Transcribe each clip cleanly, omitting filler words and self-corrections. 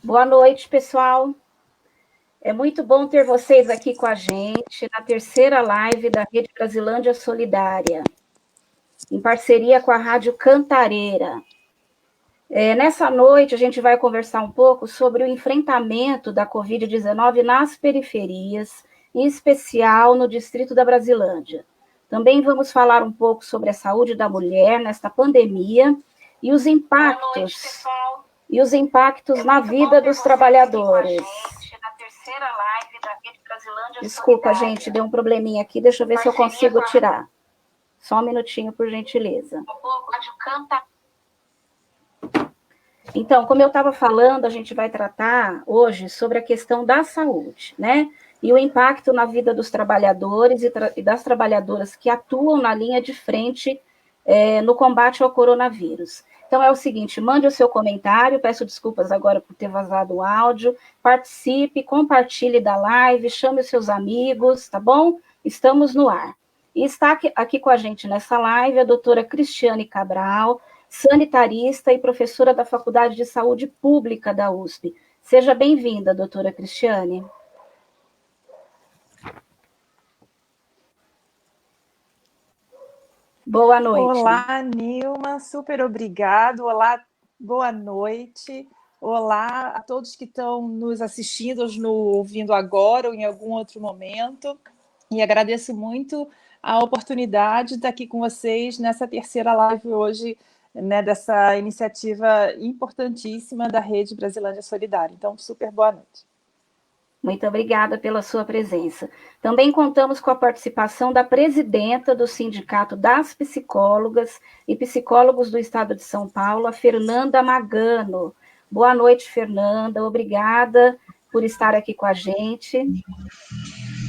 Boa noite, pessoal. É muito bom ter vocês aqui com a gente na terceira live da Rede Brasilândia Solidária, em parceria com a Rádio Cantareira. Nessa noite, a gente vai conversar um pouco sobre o enfrentamento da Covid-19 nas periferias, em especial no distrito da Brasilândia. Também vamos falar um pouco sobre a saúde da mulher nesta pandemia e os impactos na vida dos trabalhadores. Desculpa, gente, deu um probleminha aqui, deixa eu ver se eu consigo tirar. Só um minutinho, por gentileza. Então, como eu estava falando, a gente vai tratar hoje sobre a questão da saúde, né? E o impacto na vida dos trabalhadores e das trabalhadoras que atuam na linha de frente no combate ao coronavírus. Então, é o seguinte, mande o seu comentário, peço desculpas agora por ter vazado o áudio, participe, compartilhe da live, chame os seus amigos, tá bom? Estamos no ar. E está aqui com a gente nessa live a doutora Cristiane Cabral, sanitarista e professora da Faculdade de Saúde Pública da USP. Seja bem-vinda, doutora Cristiane. Boa noite. Olá, Nilma, super obrigado. Olá, boa noite. Olá a todos que estão nos assistindo, nos ouvindo agora ou em algum outro momento. E agradeço muito a oportunidade de estar aqui com vocês nessa terceira live hoje, né, dessa iniciativa importantíssima da Rede Brasilândia Solidária. Então, super boa noite. Muito obrigada pela sua presença. Também contamos com a participação da presidenta do Sindicato das Psicólogas e Psicólogos do Estado de São Paulo, a Fernanda Magano. Boa noite, Fernanda. Obrigada por estar aqui com a gente.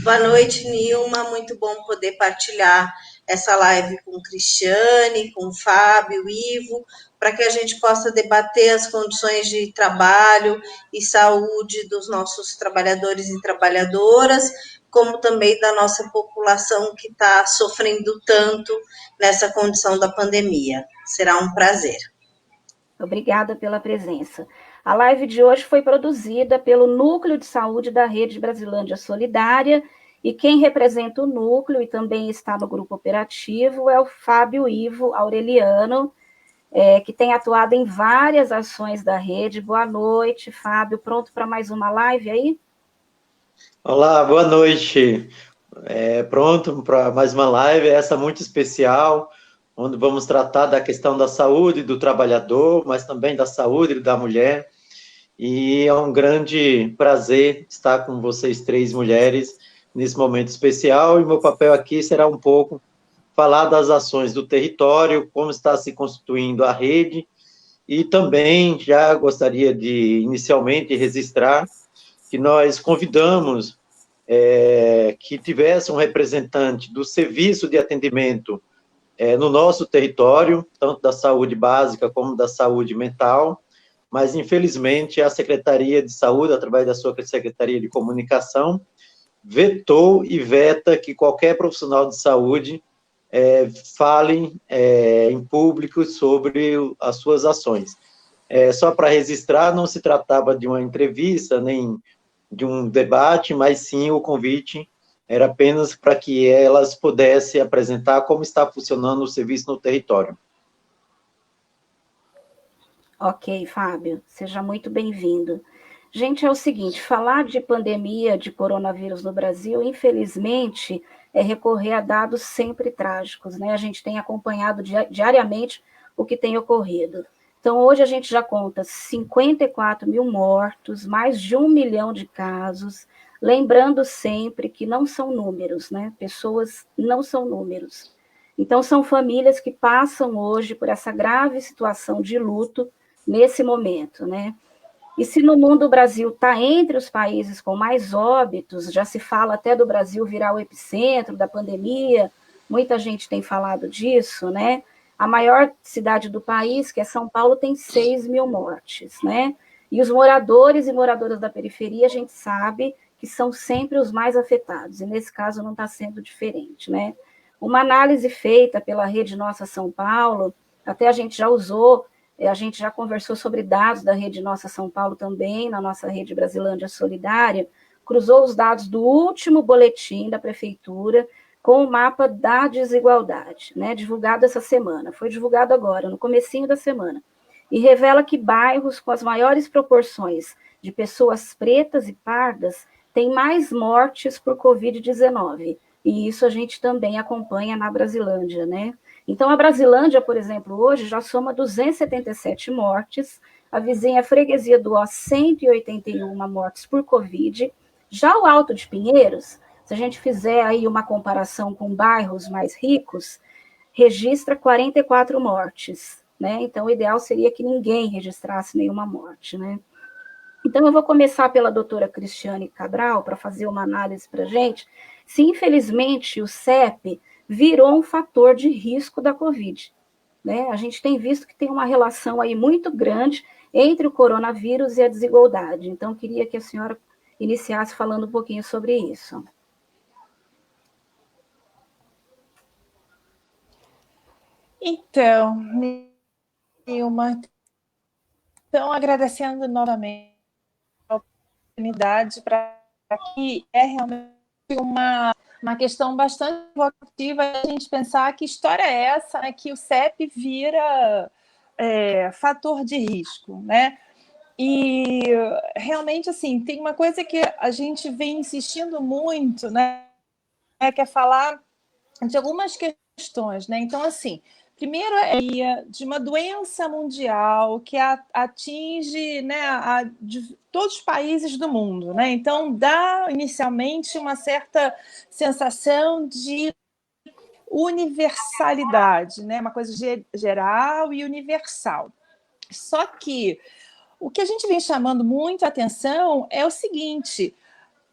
Boa noite, Nilma. Muito bom poder partilhar essa live com Cristiane, com Fábio, Ivo, para que a gente possa debater as condições de trabalho e saúde dos nossos trabalhadores e trabalhadoras, como também da nossa população que está sofrendo tanto nessa condição da pandemia. Será um prazer. Obrigada pela presença. A live de hoje foi produzida pelo Núcleo de Saúde da Rede Brasilândia Solidária, e quem representa o núcleo e também está no grupo operativo é o Fábio Ivo Aureliano, que tem atuado em várias ações da rede. Boa noite, Fábio. Pronto para mais uma live aí? Olá, boa noite. Pronto para mais uma live, essa muito especial, onde vamos tratar da questão da saúde do trabalhador, mas também da saúde da mulher. E é um grande prazer estar com vocês três mulheres nesse momento especial, e meu papel aqui será um pouco falar das ações do território, como está se constituindo a rede, e também já gostaria de, inicialmente, registrar que nós convidamos que tivesse um representante do serviço de atendimento no nosso território, tanto da saúde básica como da saúde mental, mas, infelizmente, a Secretaria de Saúde, através da sua Secretaria de Comunicação, vetou e veta que qualquer profissional de saúde fale em público sobre as suas ações. Só para registrar, não se tratava de uma entrevista, nem de um debate, mas sim o convite era apenas para que elas pudessem apresentar como está funcionando o serviço no território. Ok, Fábio, seja muito bem-vindo. Gente, é o seguinte, falar de pandemia de coronavírus no Brasil, infelizmente, é recorrer a dados sempre trágicos, né? A gente tem acompanhado diariamente o que tem ocorrido. Então, hoje a gente já conta 54 mil mortos, mais de 1 milhão de casos, lembrando sempre que não são números, né? Pessoas não são números. Então, são famílias que passam hoje por essa grave situação de luto nesse momento, né? E se no mundo o Brasil está entre os países com mais óbitos, já se fala até do Brasil virar o epicentro da pandemia, muita gente tem falado disso, né? A maior cidade do país, que é São Paulo, tem 6 mil mortes, né? E os moradores e moradoras da periferia, a gente sabe que são sempre os mais afetados, e nesse caso não está sendo diferente, né? Uma análise feita pela Rede Nossa São Paulo, até a gente já usou A gente já conversou sobre dados da Rede Nossa São Paulo também, na nossa Rede Brasilândia Solidária, cruzou os dados do último boletim da Prefeitura com o mapa da desigualdade, né, divulgado essa semana. Foi divulgado agora, no comecinho da semana. E revela que bairros com as maiores proporções de pessoas pretas e pardas têm mais mortes por Covid-19. E isso a gente também acompanha na Brasilândia, né? Então, a Brasilândia, por exemplo, hoje já soma 277 mortes, a vizinha Freguesia do Ó, 181 mortes por Covid. Já o Alto de Pinheiros, se a gente fizer aí uma comparação com bairros mais ricos, registra 44 mortes, né? Então, o ideal seria que ninguém registrasse nenhuma morte, né? Então, eu vou começar pela doutora Cristiane Cabral, para fazer uma análise para a gente, se infelizmente o CEP virou um fator de risco da Covid, né? A gente tem visto que tem uma relação aí muito grande entre o coronavírus e a desigualdade. Então, queria que a senhora iniciasse falando um pouquinho sobre isso. Então, Nilma, então agradecendo novamente a oportunidade para que é realmente uma questão bastante provocativa a gente pensar que história é essa, né, que o CEP vira fator de risco, né? E realmente, assim, tem uma coisa que a gente vem insistindo muito, né, que é falar de algumas questões, né? Então, assim, primeiro é de uma doença mundial que atinge, né, de todos os países do mundo, né? Então, dá inicialmente uma certa sensação de universalidade, né? Uma coisa geral e universal. Só que o que a gente vem chamando muito a atenção é o seguinte: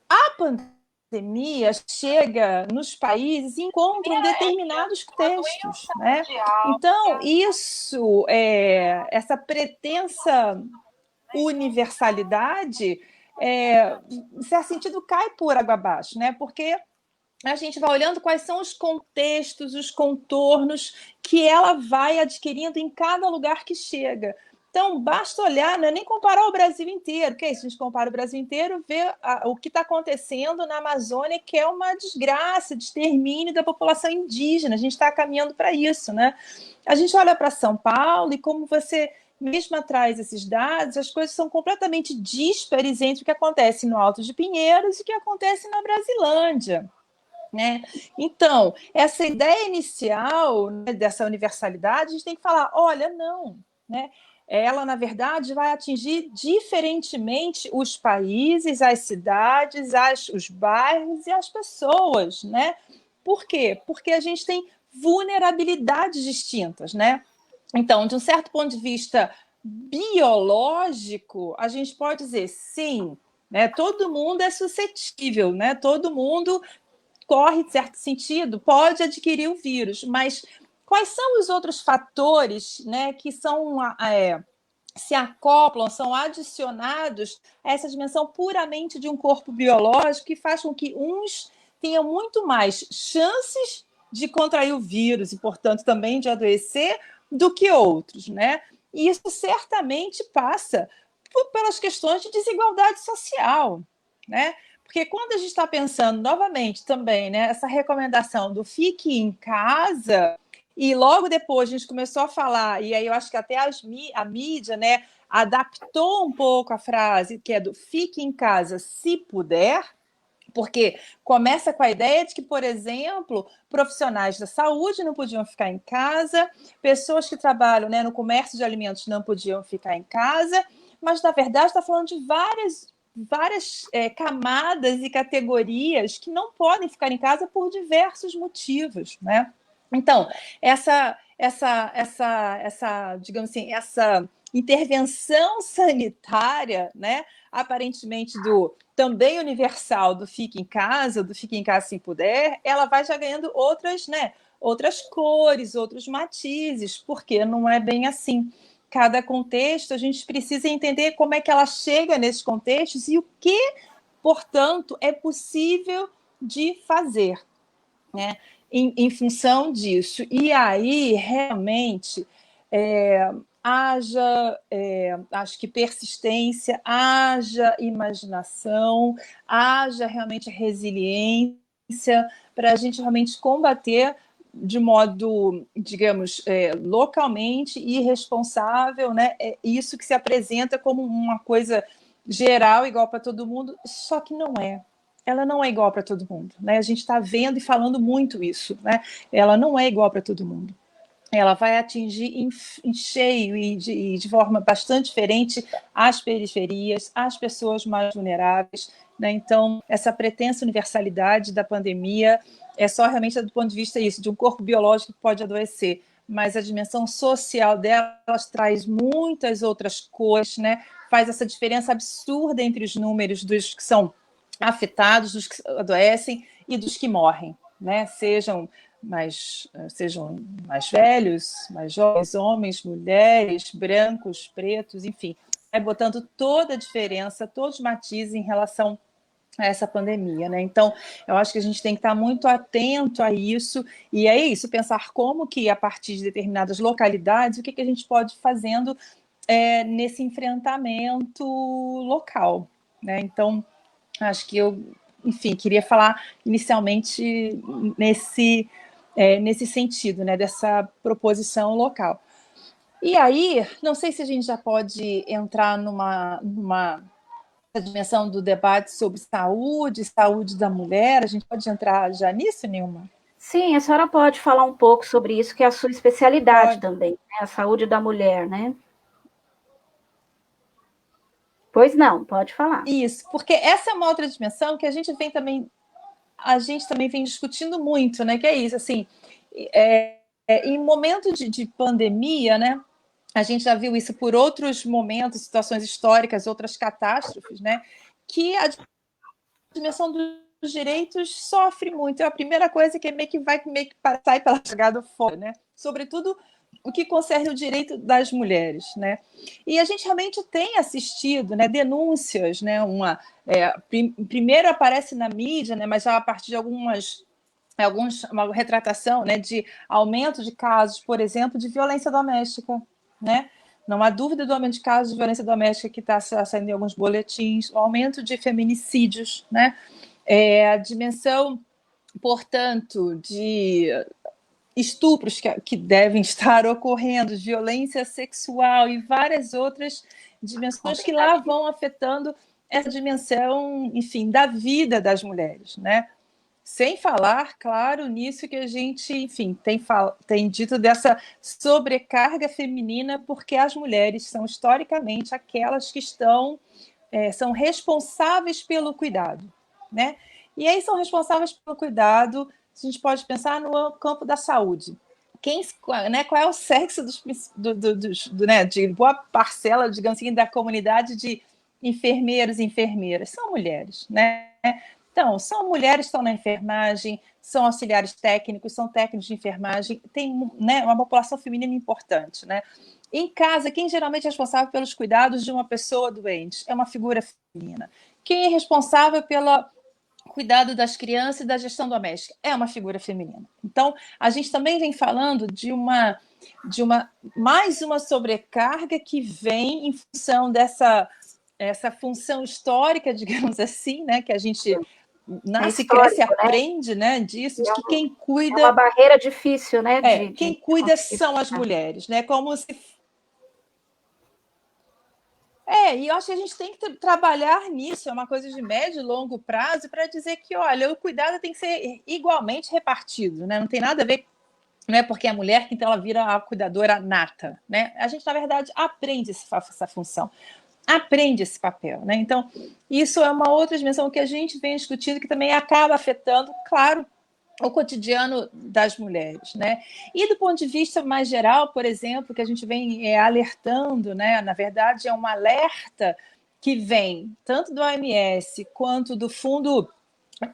a pandemia chega nos países e encontra determinados contextos, né? Então, isso, essa pretensa universalidade, em certo sentido, cai por água abaixo, né? Porque a gente vai olhando quais são os contextos, os contornos que ela vai adquirindo em cada lugar que chega. Então, basta olhar, não é nem comparar o Brasil inteiro, porque se a gente compara o Brasil inteiro, vê o que está acontecendo na Amazônia, que é uma desgraça de extermínio da população indígena. A gente está caminhando para isso, né? A gente olha para São Paulo e como você mesmo traz esses dados, as coisas são completamente díspares entre o que acontece no Alto de Pinheiros e o que acontece na Brasilândia, né? Então, essa ideia inicial, né, dessa universalidade, a gente tem que falar, olha, não, né? Ela, na verdade, vai atingir diferentemente os países, as cidades, os bairros e as pessoas, né? Por quê? Porque a gente tem vulnerabilidades distintas, né? Então, de um certo ponto de vista biológico, a gente pode dizer, sim, né? Todo mundo é suscetível, né? Todo mundo corre, de certo sentido, pode adquirir o vírus, mas quais são os outros fatores, né, que são se acoplam, são adicionados a essa dimensão puramente de um corpo biológico que faz com que uns tenham muito mais chances de contrair o vírus e, portanto, também de adoecer do que outros, né? E isso certamente passa pelas questões de desigualdade social, né? Porque quando a gente está pensando novamente também, né, essa recomendação do fique em casa, e logo depois a gente começou a falar, e aí eu acho que até a mídia, né, adaptou um pouco a frase, que é do fique em casa se puder, porque começa com a ideia de que, por exemplo, profissionais da saúde não podiam ficar em casa, pessoas que trabalham, né, no comércio de alimentos não podiam ficar em casa, mas, na verdade, está falando de várias camadas e categorias que não podem ficar em casa por diversos motivos, né? Então, digamos assim, essa intervenção sanitária, né, aparentemente também universal do fique em casa se puder, ela vai já ganhando outras, né, outras cores, outros matizes, porque não é bem assim. Cada contexto, a gente precisa entender como é que ela chega nesses contextos e o que, portanto, é possível de fazer, né, em função disso. E aí, realmente, haja, acho que persistência, haja imaginação, haja realmente resiliência para a gente realmente combater de modo, digamos, localmente e responsável, né? É isso que se apresenta como uma coisa geral, igual para todo mundo, só que não é. Ela não é igual para todo mundo, né? A gente está vendo e falando muito isso, né? Ela não é igual para todo mundo. Ela vai atingir em cheio e de forma bastante diferente as periferias, as pessoas mais vulneráveis, né? Então, essa pretensa universalidade da pandemia é só realmente do ponto de vista isso, de um corpo biológico que pode adoecer, mas a dimensão social delas traz muitas outras coisas, né? Faz essa diferença absurda entre os números dos que são afetados, dos que adoecem e dos que morrem, né? Sejam mais velhos, mais jovens, homens, mulheres, brancos, pretos, enfim, botando toda a diferença, todos os matizes em relação a essa pandemia, né? Então, eu acho que a gente tem que estar muito atento a isso, e é isso, pensar como que, a partir de determinadas localidades, o que a gente pode ir fazendo nesse enfrentamento local, né? Então, acho que eu, enfim, queria falar inicialmente nesse sentido, né, dessa proposição local. E aí, não sei se a gente já pode entrar numa dimensão do debate sobre saúde da mulher. A gente pode entrar já nisso, Nilma? Sim, a senhora pode falar um pouco sobre isso, que é a sua especialidade também, né? A saúde da mulher, né? Pois não, pode falar. Isso, porque essa é uma outra dimensão que a gente também vem discutindo muito, né? Que é isso, assim, em momento de pandemia, né? A gente já viu isso por outros momentos, situações históricas, outras catástrofes, né? Que a dimensão dos direitos sofre muito. É a primeira coisa que meio que sai pela jogada fora, né? Sobretudo o que concerne o direito das mulheres, né? E a gente realmente tem assistido, né, denúncias, né? Primeiro aparece na mídia, né? Mas já a partir de uma retratação, né, de aumento de casos, por exemplo, de violência doméstica, né? Não há dúvida do aumento de casos de violência doméstica que está saindo em alguns boletins, o aumento de feminicídios, né? A dimensão, portanto, de estupros que devem estar ocorrendo, violência sexual e várias outras dimensões que lá vão afetando essa dimensão, enfim, da vida das mulheres, né? Sem falar, claro, nisso que a gente, enfim, tem dito dessa sobrecarga feminina, porque as mulheres são historicamente aquelas que são responsáveis pelo cuidado, né? E aí são responsáveis pelo cuidado, a gente pode pensar no campo da saúde. Qual é o sexo de boa parcela, digamos assim, da comunidade de enfermeiros e enfermeiras? São mulheres, né? Então, são mulheres que estão na enfermagem, são auxiliares técnicos, são técnicos de enfermagem, tem, né, uma população feminina importante, né? Em casa, quem geralmente é responsável pelos cuidados de uma pessoa doente é uma figura feminina. Quem é responsável pelo cuidado das crianças e da gestão doméstica é uma figura feminina. Então, a gente também vem falando de mais uma sobrecarga que vem em função essa função histórica, digamos assim, né, que a gente nasce, cresce e aprende, né, disso, de que quem cuida... É uma barreira difícil, né? Quem cuida são as mulheres, né? Como se... E eu acho que a gente tem que trabalhar nisso, é uma coisa de médio e longo prazo, para dizer que, olha, o cuidado tem que ser igualmente repartido, né? Não tem nada a ver, não é porque é mulher que então ela vira a cuidadora nata, né? A gente, na verdade, aprende essa função, aprende esse papel, né? Então, isso é uma outra dimensão que a gente vem discutindo, que também acaba afetando, claro, o cotidiano das mulheres, né? E do ponto de vista mais geral, por exemplo, que a gente vem alertando, né? Na verdade, é um alerta que vem tanto do OMS quanto do Fundo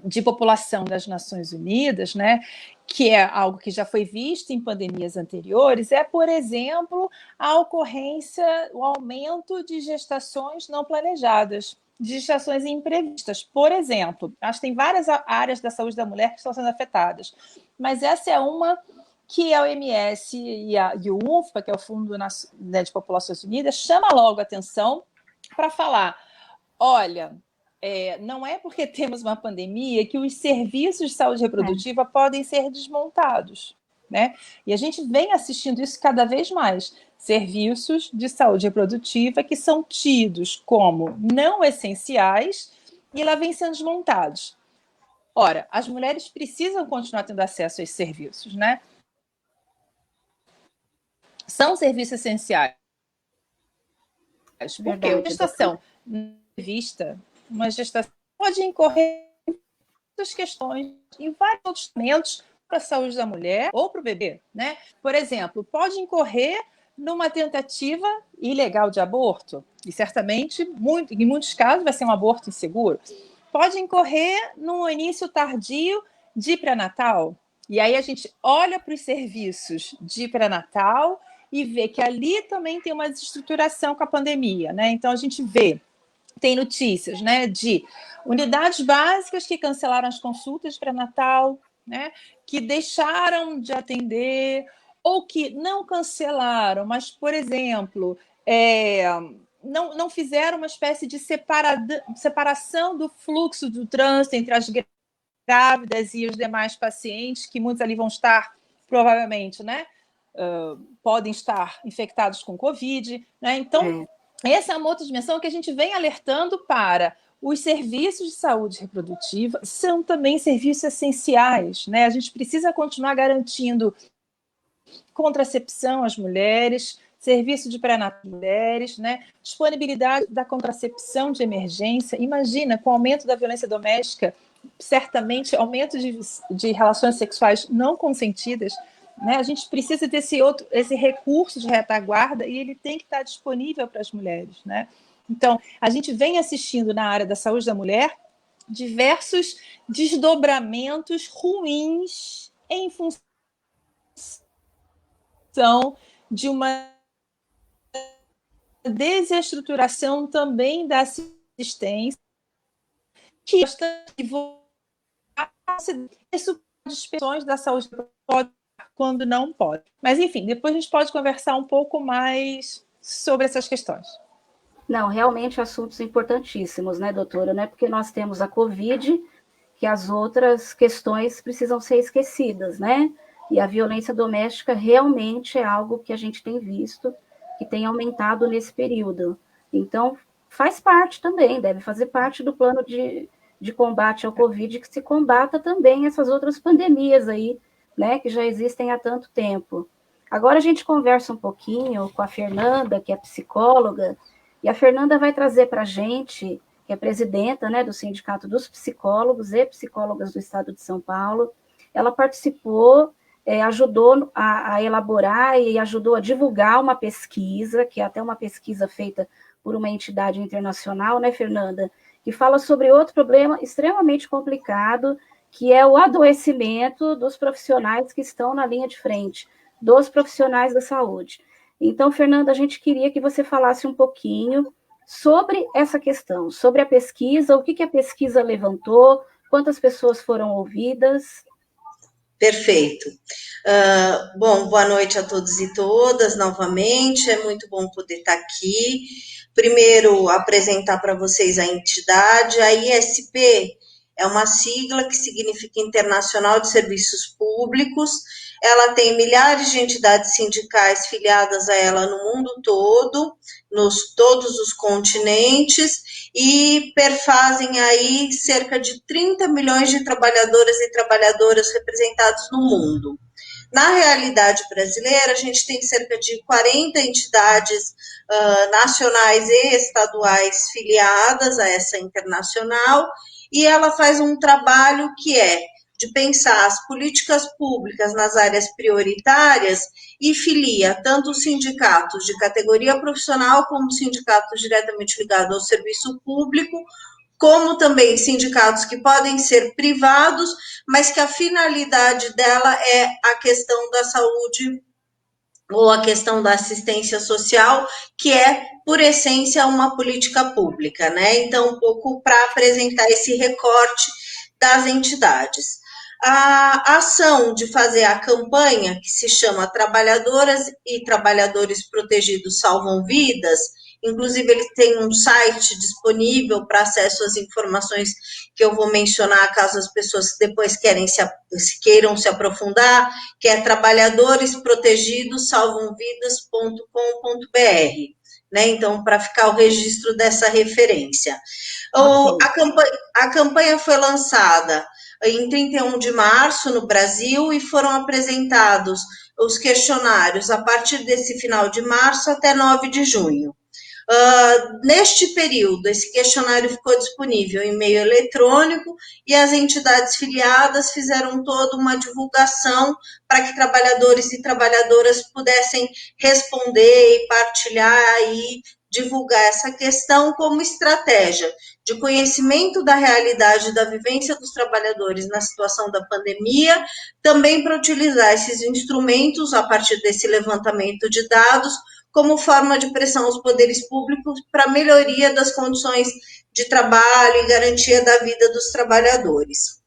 de População das Nações Unidas, né? Que é algo que já foi visto em pandemias anteriores, por exemplo, a ocorrência, o aumento de gestações não planejadas, de gestações imprevistas. Por exemplo, acho que tem várias áreas da saúde da mulher que estão sendo afetadas, mas essa é uma que a OMS e o UNFPA, que é o Fundo de Populações Unidas, chama logo a atenção para falar, olha, não é porque temos uma pandemia que os serviços de saúde reprodutiva podem ser desmontados, né? E a gente vem assistindo isso cada vez mais. Serviços de saúde reprodutiva que são tidos como não essenciais e lá vêm sendo desmontados. Ora, as mulheres precisam continuar tendo acesso a esses serviços, né? São serviços essenciais. Porque a gestação vista, uma gestação pode incorrer em muitas questões, em vários outros momentos para a saúde da mulher ou para o bebê, né? Por exemplo, pode incorrer numa tentativa ilegal de aborto, e certamente, em muitos casos, vai ser um aborto inseguro. Pode incorrer no início tardio de pré-natal, e aí a gente olha para os serviços de pré-natal e vê que ali também tem uma desestruturação com a pandemia, né? Então a gente tem notícias, né, de unidades básicas que cancelaram as consultas de pré-natal, né, que deixaram de atender, ou que não cancelaram, mas, por exemplo, não fizeram uma espécie de separação do fluxo do trânsito entre as grávidas e os demais pacientes, que muitos ali vão estar, provavelmente, né, podem estar infectados com Covid, né? Então, essa é uma outra dimensão que a gente vem alertando para os serviços de saúde reprodutiva, são também serviços essenciais, né? A gente precisa continuar garantindo contracepção às mulheres, serviço de pré-natal às mulheres, né? Disponibilidade da contracepção de emergência. Imagina, com o aumento da violência doméstica, certamente aumento de relações sexuais não consentidas, né? A gente precisa esse recurso de retaguarda e ele tem que estar disponível para as mulheres, né? Então, a gente vem assistindo na área da saúde da mulher diversos desdobramentos ruins em função de uma desestruturação também da assistência que inspeções da saúde pode quando não pode. Mas, enfim, depois a gente pode conversar um pouco mais sobre essas questões. Não, realmente assuntos importantíssimos, né, doutora? Não é porque nós temos a Covid que as outras questões precisam ser esquecidas, né? E a violência doméstica realmente é algo que a gente tem visto, que tem aumentado nesse período. Então, faz parte também, deve fazer parte do plano de combate ao Covid, que se combata também essas outras pandemias aí, né, que já existem há tanto tempo. Agora a gente conversa um pouquinho com a Fernanda, que é psicóloga, e a Fernanda vai trazer para a gente, que é presidenta, né, do Sindicato dos Psicólogos e Psicólogas do Estado de São Paulo. Ela participou, ajudou a elaborar e ajudou a divulgar uma pesquisa, que é até uma pesquisa feita por uma entidade internacional, né, Fernanda, que fala sobre outro problema extremamente complicado, que é o adoecimento dos profissionais que estão na linha de frente, dos profissionais da saúde. Então, Fernanda, a gente queria que você falasse um pouquinho sobre essa questão, sobre a pesquisa, o que a pesquisa levantou, quantas pessoas foram ouvidas. Perfeito. Bom, boa noite a todos e todas novamente, é muito bom poder estar aqui. Primeiro, apresentar para vocês a entidade. A ISP é uma sigla que significa Internacional de Serviços Públicos. Ela tem milhares de entidades sindicais filiadas a ela no mundo todo, todos os continentes, e perfazem aí cerca de 30 milhões de trabalhadoras e trabalhadoras representados no mundo. Na realidade brasileira, a gente tem cerca de 40 entidades nacionais e estaduais filiadas a essa internacional, e ela faz um trabalho que é de pensar as políticas públicas nas áreas prioritárias e filia tanto os sindicatos de categoria profissional como sindicatos diretamente ligados ao serviço público, como também sindicatos que podem ser privados, mas que a finalidade dela é a questão da saúde ou a questão da assistência social, que é, por essência, uma política pública, né? Então, um pouco para apresentar esse recorte das entidades. a ação de fazer a campanha, que se chama Trabalhadoras e Trabalhadores Protegidos Salvam Vidas. Inclusive, ele tem um site disponível para acesso às informações que eu vou mencionar, caso as pessoas depois queiram se aprofundar, que é trabalhadoresprotegidosalvamvidas.com.br, né? Então, para ficar o registro dessa referência. A campanha foi lançada em 31 de março no Brasil e foram apresentados os questionários a partir desse final de março até 9 de junho. Neste período, esse questionário ficou disponível em meio eletrônico e as entidades filiadas fizeram toda uma divulgação para que trabalhadores e trabalhadoras pudessem responder e partilhar e divulgar essa questão como estratégia de conhecimento da realidade da vivência dos trabalhadores na situação da pandemia, também para utilizar esses instrumentos a partir desse levantamento de dados como forma de pressão aos poderes públicos para melhoria das condições de trabalho e garantia da vida dos trabalhadores.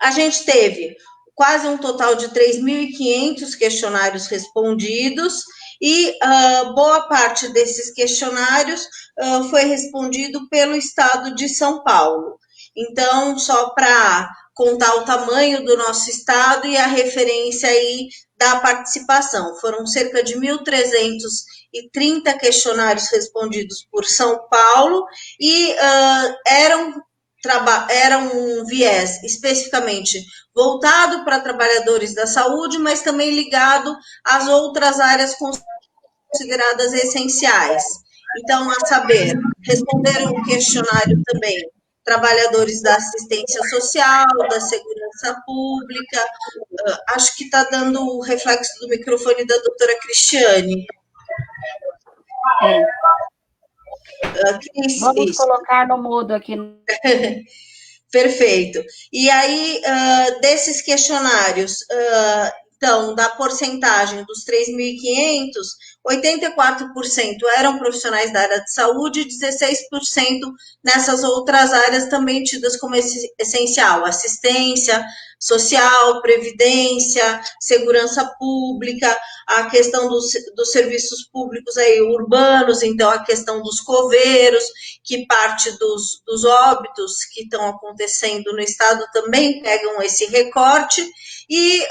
A gente teve quase um total de 3.500 questionários respondidos e boa parte desses questionários foi respondido pelo estado de São Paulo. Então, só para contar o tamanho do nosso estado e a referência aí da participação. Foram cerca de 1.330 questionários respondidos por São Paulo e era um viés especificamente voltado para trabalhadores da saúde, mas também ligado às outras áreas consideradas essenciais. Então, a saber, responderam o questionário também trabalhadores da assistência social, da segurança pública. Acho que está dando o reflexo do microfone da doutora Cristiane. Vamos colocar no mudo aqui. Perfeito. E aí, desses questionários, então, da porcentagem dos 3.500, 84% eram profissionais da área de saúde e 16% nessas outras áreas também tidas como essencial, assistência social, previdência, segurança pública, a questão dos serviços públicos aí urbanos, então a questão dos coveiros, que parte dos óbitos que estão acontecendo no estado também pegam esse recorte, e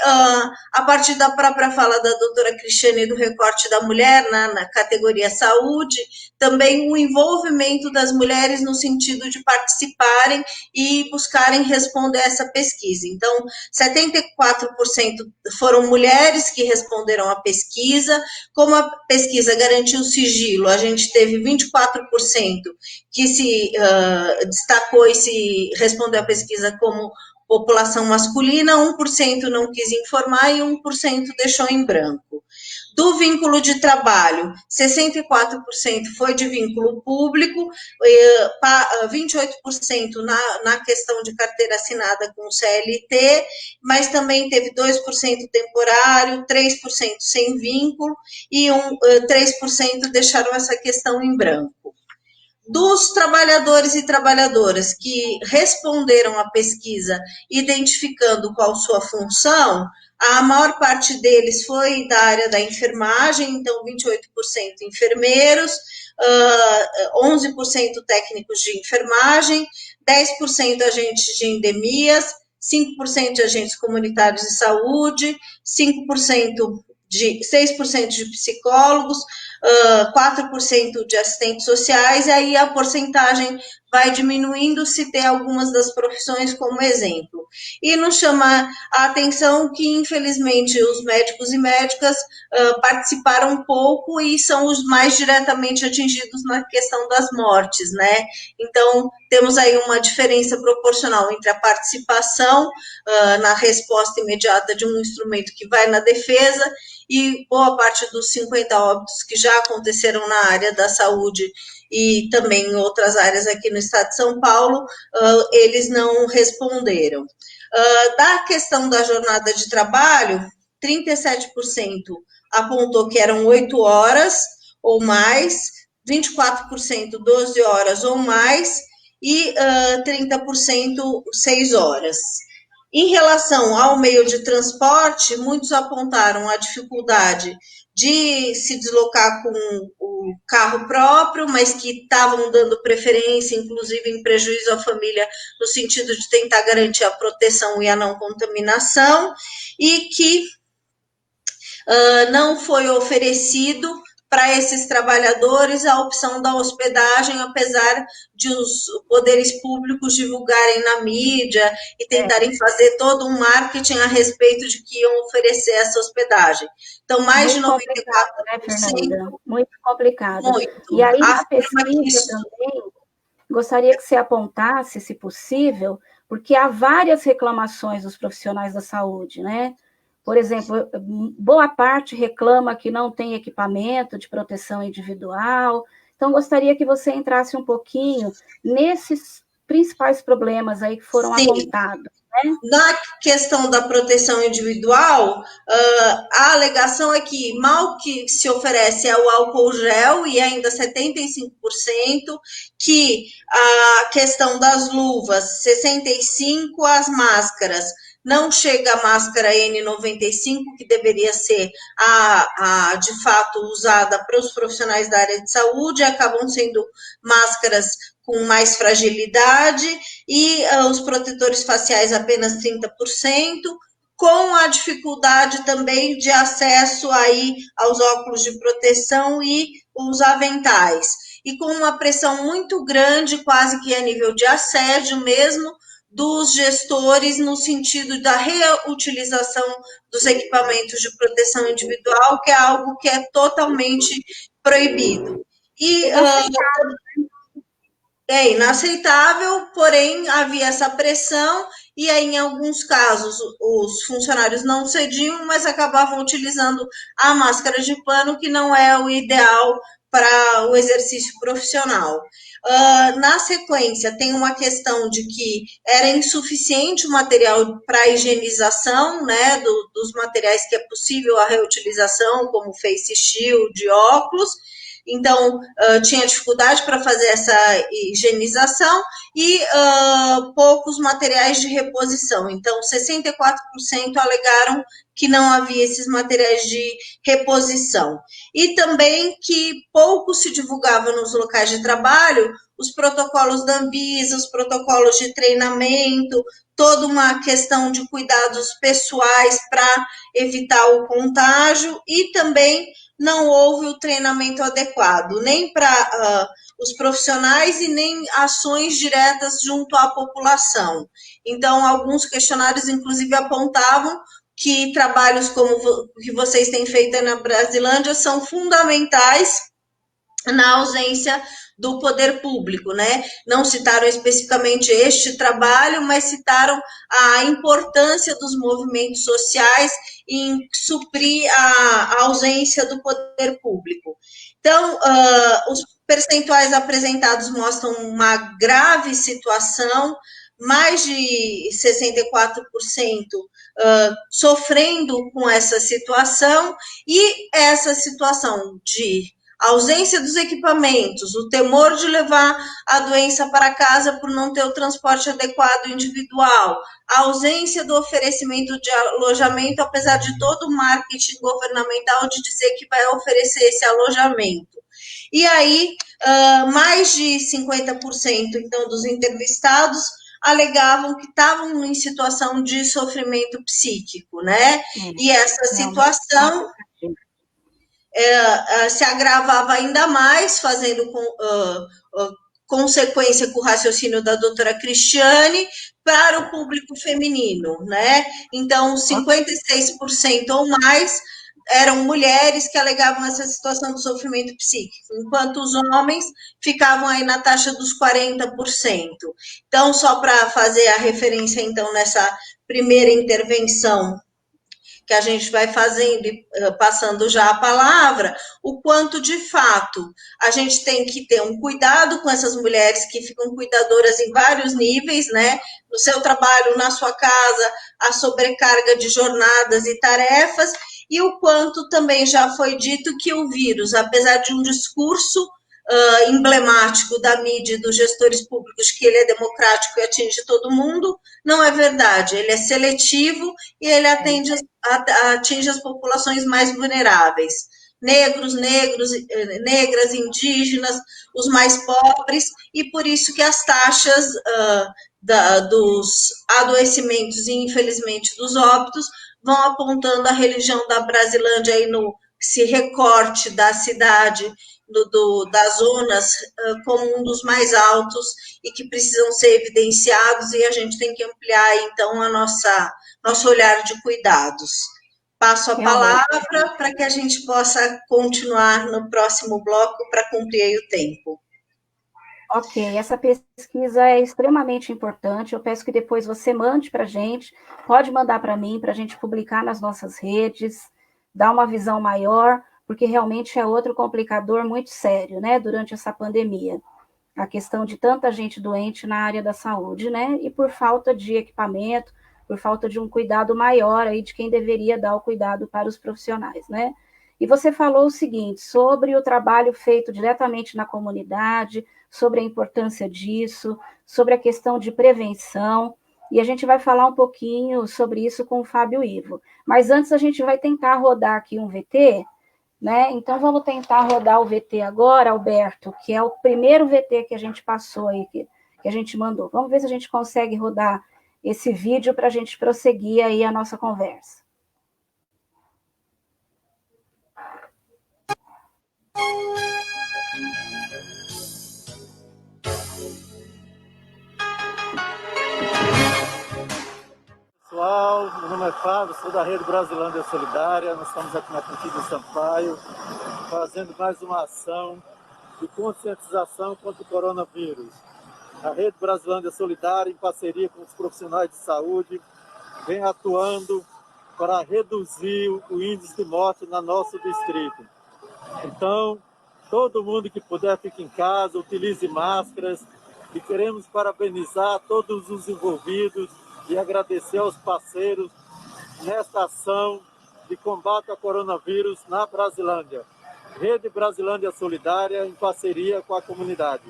a partir da própria fala da doutora Cristiane do recorte da mulher na categoria saúde, também o envolvimento das mulheres no sentido de participarem e buscarem responder essa pesquisa. Então, 74% foram mulheres que responderam à pesquisa. Como a pesquisa garantiu sigilo, a gente teve 24% que se destacou e se respondeu à pesquisa como população masculina, 1% não quis informar e 1% deixou em branco. Do vínculo de trabalho, 64% foi de vínculo público, 28% na questão de carteira assinada com CLT, mas também teve 2% temporário, 3% sem vínculo e 3% deixaram essa questão em branco. Dos trabalhadores e trabalhadoras que responderam à pesquisa identificando qual sua função, a maior parte deles foi da área da enfermagem, então 28% enfermeiros, 11% técnicos de enfermagem, 10% agentes de endemias, 5% de agentes comunitários de saúde, 6% de psicólogos, 4% de assistentes sociais, e aí a porcentagem vai diminuindo se ter algumas das profissões como exemplo. E nos chama a atenção que, infelizmente, os médicos e médicas participaram pouco e são os mais diretamente atingidos na questão das mortes, né? Então, temos aí uma diferença proporcional entre a participação na resposta imediata de um instrumento que vai na defesa e boa parte dos 50 óbitos que já aconteceram na área da saúde e também em outras áreas aqui no estado de São Paulo, eles não responderam. Da questão da jornada de trabalho, 37% apontou que eram 8 horas ou mais, 24% 12 horas ou mais e 30% 6 horas. Em relação ao meio de transporte, muitos apontaram a dificuldade de se deslocar com o carro próprio, mas que estavam dando preferência, inclusive em prejuízo à família, no sentido de tentar garantir a proteção e a não contaminação, e que não foi oferecido para esses trabalhadores a opção da hospedagem, apesar de os poderes públicos divulgarem na mídia e tentarem fazer todo um marketing a respeito de que iam oferecer essa hospedagem. Então, mais de 94%. Muito complicado, né, Fernanda? Muito complicado. Muito. E aí, na pesquisa também, gostaria que você apontasse, se possível, porque há várias reclamações dos profissionais da saúde, né? Por exemplo, boa parte reclama que não tem equipamento de proteção individual. Então, gostaria que você entrasse um pouquinho nesses principais problemas aí que foram apontados. Né? Na questão da proteção individual, a alegação é que mal que se oferece é o álcool gel, e ainda 75%, que a questão das luvas, 65%, as máscaras, não chega a máscara N95, que deveria ser de fato usada para os profissionais da área de saúde, acabam sendo máscaras com mais fragilidade, e os protetores faciais apenas 30%, com a dificuldade também de acesso aí aos óculos de proteção e os aventais. E com uma pressão muito grande, quase que a nível de assédio mesmo, dos gestores no sentido da reutilização dos equipamentos de proteção individual, que é algo que é totalmente proibido. E é inaceitável, porém havia essa pressão, e aí, em alguns casos, os funcionários não cediam, mas acabavam utilizando a máscara de pano, que não é o ideal para o exercício profissional. Na sequência, tem uma questão de que era insuficiente o material para higienização, né, dos materiais que é possível a reutilização, como face shield, óculos. Então, tinha dificuldade para fazer essa higienização e poucos materiais de reposição. Então, 64% alegaram que não havia esses materiais de reposição. E também que pouco se divulgava nos locais de trabalho os protocolos da Anvisa, os protocolos de treinamento, toda uma questão de cuidados pessoais para evitar o contágio, e também não houve o treinamento adequado, nem para os profissionais e nem ações diretas junto à população. Então, alguns questionários, inclusive, apontavam que trabalhos como o que vocês têm feito na Brasilândia são fundamentais na ausência do poder público, né? Não citaram especificamente este trabalho, mas citaram a importância dos movimentos sociais em suprir a ausência do poder público. Então, os percentuais apresentados mostram uma grave situação, mais de 64% sofrendo com essa situação, e essa situação de ausência dos equipamentos, o temor de levar a doença para casa por não ter o transporte adequado individual, a ausência do oferecimento de alojamento, apesar de todo o marketing governamental de dizer que vai oferecer esse alojamento. E aí, mais de 50%, então, dos entrevistados alegavam que estavam em situação de sofrimento psíquico, né? E essa situação se agravava ainda mais, fazendo consequência com o raciocínio da doutora Cristiane para o público feminino, né? Então, 56% ou mais eram mulheres que alegavam essa situação de sofrimento psíquico, enquanto os homens ficavam aí na taxa dos 40%. Então, só para fazer a referência, então, nessa primeira intervenção que a gente vai fazendo e passando já a palavra, o quanto de fato a gente tem que ter um cuidado com essas mulheres que ficam cuidadoras em vários níveis, né? No seu trabalho, na sua casa, a sobrecarga de jornadas e tarefas, e o quanto também já foi dito que o vírus, apesar de um discurso emblemático da mídia e dos gestores públicos, que ele é democrático e atinge todo mundo. Não é verdade, ele é seletivo e ele atinge as populações mais vulneráveis. Negros, negras, indígenas, os mais pobres, e por isso que as taxas dos adoecimentos e, infelizmente, dos óbitos vão apontando a religião da Brasilândia aí no esse recorte da cidade, das zonas, como um dos mais altos e que precisam ser evidenciados, e a gente tem que ampliar, então, nosso olhar de cuidados. Passo a palavra para que a gente possa continuar no próximo bloco para cumprir aí o tempo. Ok, essa pesquisa é extremamente importante. Eu peço que depois você mande para a gente, pode mandar para mim, para a gente publicar nas nossas redes, dar uma visão maior, porque realmente é outro complicador muito sério, né, durante essa pandemia. A questão de tanta gente doente na área da saúde, né, e por falta de equipamento, por falta de um cuidado maior aí de quem deveria dar o cuidado para os profissionais, né. E você falou o seguinte, sobre o trabalho feito diretamente na comunidade, sobre a importância disso, sobre a questão de prevenção, e a gente vai falar um pouquinho sobre isso com o Fábio Ivo. Mas antes a gente vai tentar rodar aqui um VT, né? Então vamos tentar rodar o VT agora, Alberto, que é o primeiro VT que a gente passou aí, que a gente mandou. Vamos ver se a gente consegue rodar esse vídeo para a gente prosseguir aí a nossa conversa. Pessoal, meu nome é Fábio, sou da Rede Brasilândia Solidária. Nós estamos aqui na Cantina Sampaio, fazendo mais uma ação de conscientização contra o coronavírus. A Rede Brasilândia Solidária, em parceria com os profissionais de saúde, vem atuando para reduzir o índice de morte no nosso distrito. Então, todo mundo que puder fique em casa, utilize máscaras, e queremos parabenizar todos os envolvidos e agradecer aos parceiros nesta ação de combate ao coronavírus na Brasilândia. Rede Brasilândia Solidária, em parceria com a comunidade.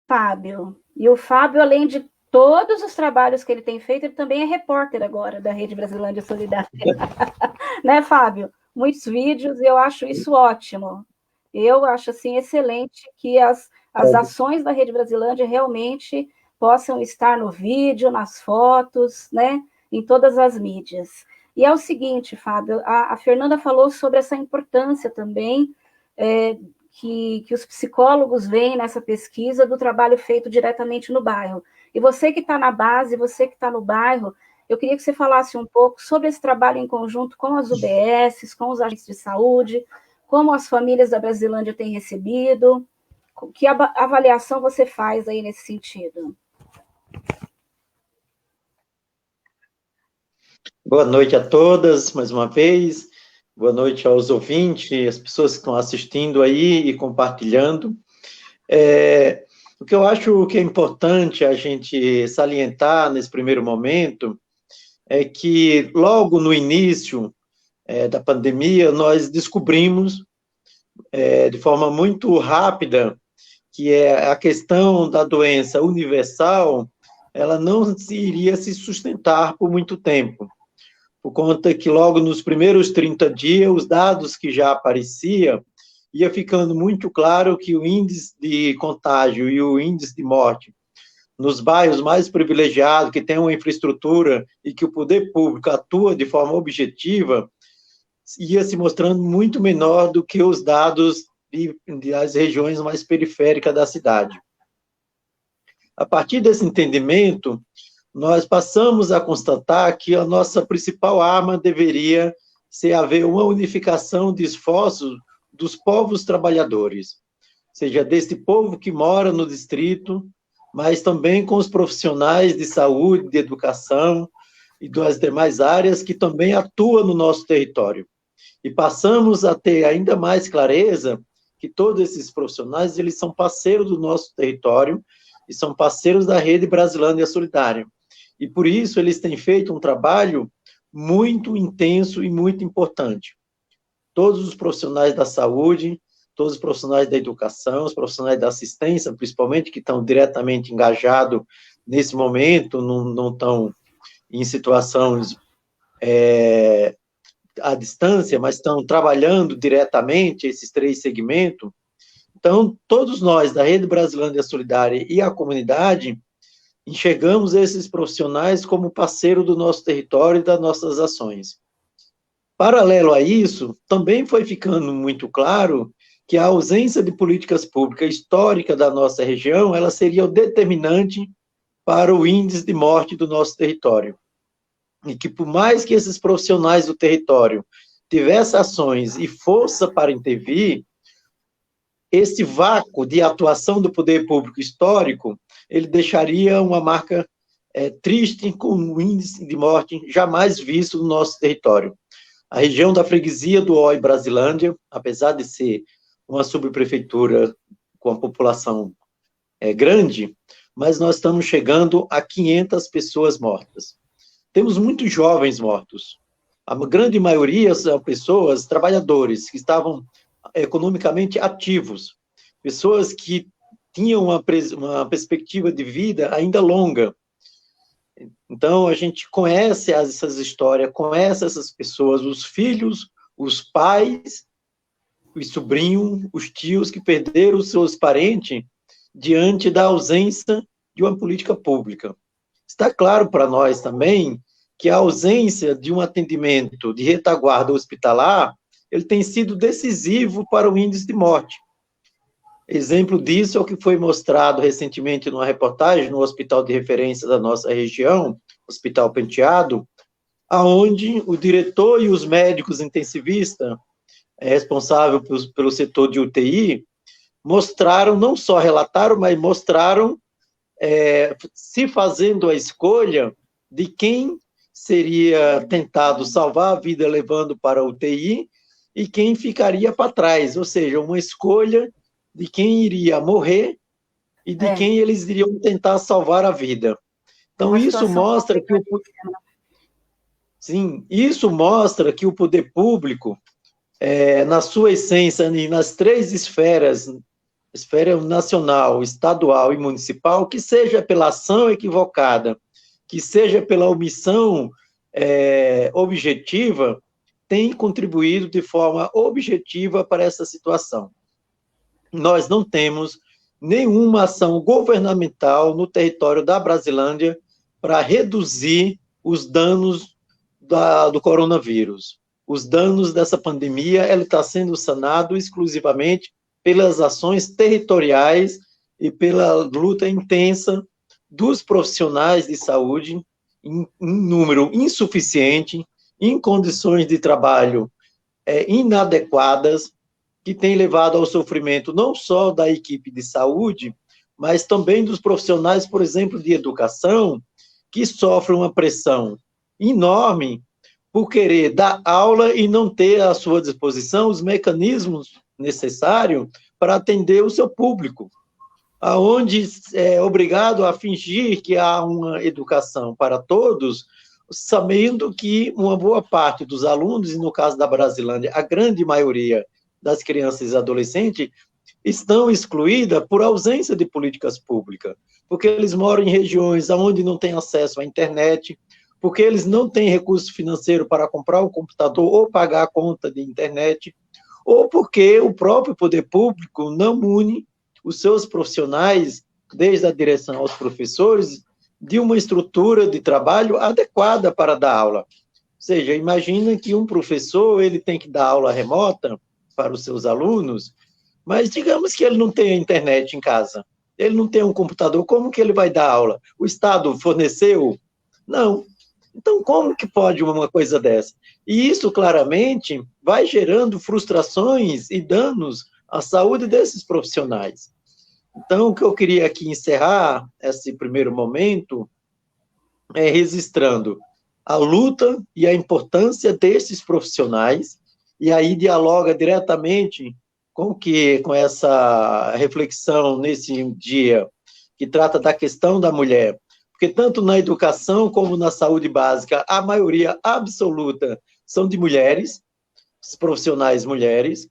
Fábio. E o Fábio, além de todos os trabalhos que ele tem feito, ele também é repórter agora da Rede Brasilândia Solidária. Né, Fábio? Muitos vídeos, e eu acho isso ótimo. Eu acho, assim, excelente que as ações da Rede Brasilândia realmente possam estar no vídeo, nas fotos, né, em todas as mídias. E é o seguinte, Fábio, a Fernanda falou sobre essa importância também que os psicólogos veem nessa pesquisa do trabalho feito diretamente no bairro. E você que está na base, você que está no bairro, eu queria que você falasse um pouco sobre esse trabalho em conjunto com as UBSs, com os agentes de saúde, como as famílias da Brasilândia têm recebido, que avaliação você faz aí nesse sentido? Boa noite a todas, mais uma vez. Boa noite aos ouvintes, as pessoas que estão assistindo aí e compartilhando. O que eu acho que é importante a gente salientar nesse primeiro momento é que logo no início da pandemia nós descobrimos de forma muito rápida que a questão da doença universal ela não iria se sustentar por muito tempo. Por conta que logo nos primeiros 30 dias, os dados que já apareciam, ia ficando muito claro que o índice de contágio e o índice de morte nos bairros mais privilegiados, que têm uma infraestrutura e que o poder público atua de forma objetiva, ia se mostrando muito menor do que os dados das regiões mais periféricas da cidade. A partir desse entendimento, nós passamos a constatar que a nossa principal arma deveria ser haver uma unificação de esforços dos povos trabalhadores, seja desse povo que mora no distrito, mas também com os profissionais de saúde, de educação e das demais áreas que também atuam no nosso território. E passamos a ter ainda mais clareza que todos esses profissionais, eles são parceiros do nosso território e são parceiros da Rede Brasilândia Solidária. E por isso eles têm feito um trabalho muito intenso e muito importante. Todos os profissionais da saúde, todos os profissionais da educação, os profissionais da assistência, principalmente, que estão diretamente engajados nesse momento, não estão em situações à distância, mas estão trabalhando diretamente esses 3 segmentos. Então, todos nós da Rede Brasilândia Solidária e a comunidade enxergamos esses profissionais como parceiro do nosso território e das nossas ações. Paralelo a isso, também foi ficando muito claro que a ausência de políticas públicas históricas da nossa região, ela seria o determinante para o índice de morte do nosso território. E que por mais que esses profissionais do território tivessem ações e força para intervir, esse vácuo de atuação do poder público histórico, ele deixaria uma marca triste com um índice de morte jamais visto no nosso território. A região da freguesia do Ó e Brasilândia, apesar de ser uma subprefeitura com a população grande, mas nós estamos chegando a 500 pessoas mortas. Temos muitos jovens mortos. A grande maioria são pessoas, trabalhadores, que estavam economicamente ativos, pessoas que tinham uma perspectiva de vida ainda longa. Então, a gente conhece essas histórias, conhece essas pessoas, os filhos, os pais, os sobrinhos, os tios que perderam os seus parentes diante da ausência de uma política pública. Está claro para nós também que a ausência de um atendimento de retaguarda hospitalar, ele tem sido decisivo para o índice de morte. Exemplo disso é o que foi mostrado recentemente numa reportagem no hospital de referência da nossa região, Hospital Penteado, aonde o diretor e os médicos intensivistas responsáveis pelo setor de UTI mostraram, não só relataram, mas mostraram se fazendo a escolha de quem seria tentado salvar a vida levando para a UTI e quem ficaria para trás, ou seja, uma escolha de quem iria morrer e de quem eles iriam tentar salvar a vida. Então, isso mostra que isso mostra que o poder público, na sua essência, e nas 3 esferas, esfera nacional, estadual e municipal, que seja pela ação equivocada, que seja pela omissão objetiva, tem contribuído de forma objetiva para essa situação. Nós não temos nenhuma ação governamental no território da Brasilândia para reduzir os danos do coronavírus. Os danos dessa pandemia, ele está sendo sanado exclusivamente pelas ações territoriais e pela luta intensa dos profissionais de saúde em número insuficiente, em condições de trabalho inadequadas, que tem levado ao sofrimento não só da equipe de saúde, mas também dos profissionais, por exemplo, de educação, que sofrem uma pressão enorme por querer dar aula e não ter à sua disposição os mecanismos necessários para atender o seu público, aonde é obrigado a fingir que há uma educação para todos, sabendo que uma boa parte dos alunos, e no caso da Brasilândia, a grande maioria das crianças e adolescentes, estão excluídas por ausência de políticas públicas, porque eles moram em regiões onde não têm acesso à internet, porque eles não têm recurso financeiro para comprar um computador ou pagar a conta de internet, ou porque o próprio poder público não une os seus profissionais, desde a direção aos professores, de uma estrutura de trabalho adequada para dar aula. Ou seja, imagina que um professor ele tem que dar aula remota para os seus alunos, mas digamos que ele não tem a internet em casa, ele não tem um computador, como que ele vai dar aula? O Estado forneceu? Não. Então, como que pode uma coisa dessa? E isso, claramente, vai gerando frustrações e danos à saúde desses profissionais. Então, o que eu queria aqui encerrar esse primeiro momento é registrando a luta e a importância desses profissionais, e aí dialoga diretamente com essa reflexão nesse dia, que trata da questão da mulher, porque tanto na educação como na saúde básica, a maioria absoluta são de mulheres, profissionais mulheres,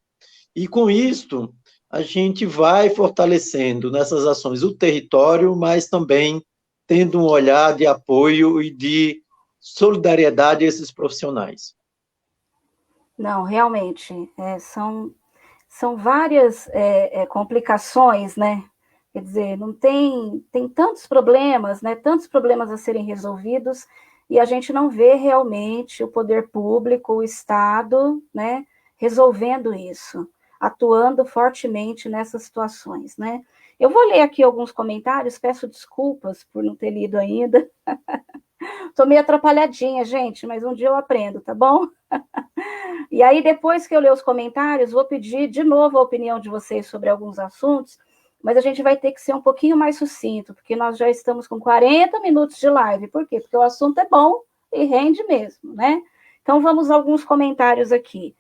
e com isto a gente vai fortalecendo nessas ações o território, mas também tendo um olhar de apoio e de solidariedade a esses profissionais. Não, realmente, são várias complicações, né? Quer dizer, não tem tantos problemas, né? Tantos problemas a serem resolvidos, e a gente não vê realmente o poder público, o Estado, né, resolvendo isso, atuando fortemente nessas situações, né? Eu vou ler aqui alguns comentários, peço desculpas por não ter lido ainda. Estou meio atrapalhadinha, gente, mas um dia eu aprendo, tá bom? E aí, depois que eu ler os comentários, vou pedir de novo a opinião de vocês sobre alguns assuntos, mas a gente vai ter que ser um pouquinho mais sucinto, porque nós já estamos com 40 minutos de live. Por quê? Porque o assunto é bom e rende mesmo, né? Então, vamos a alguns comentários aqui.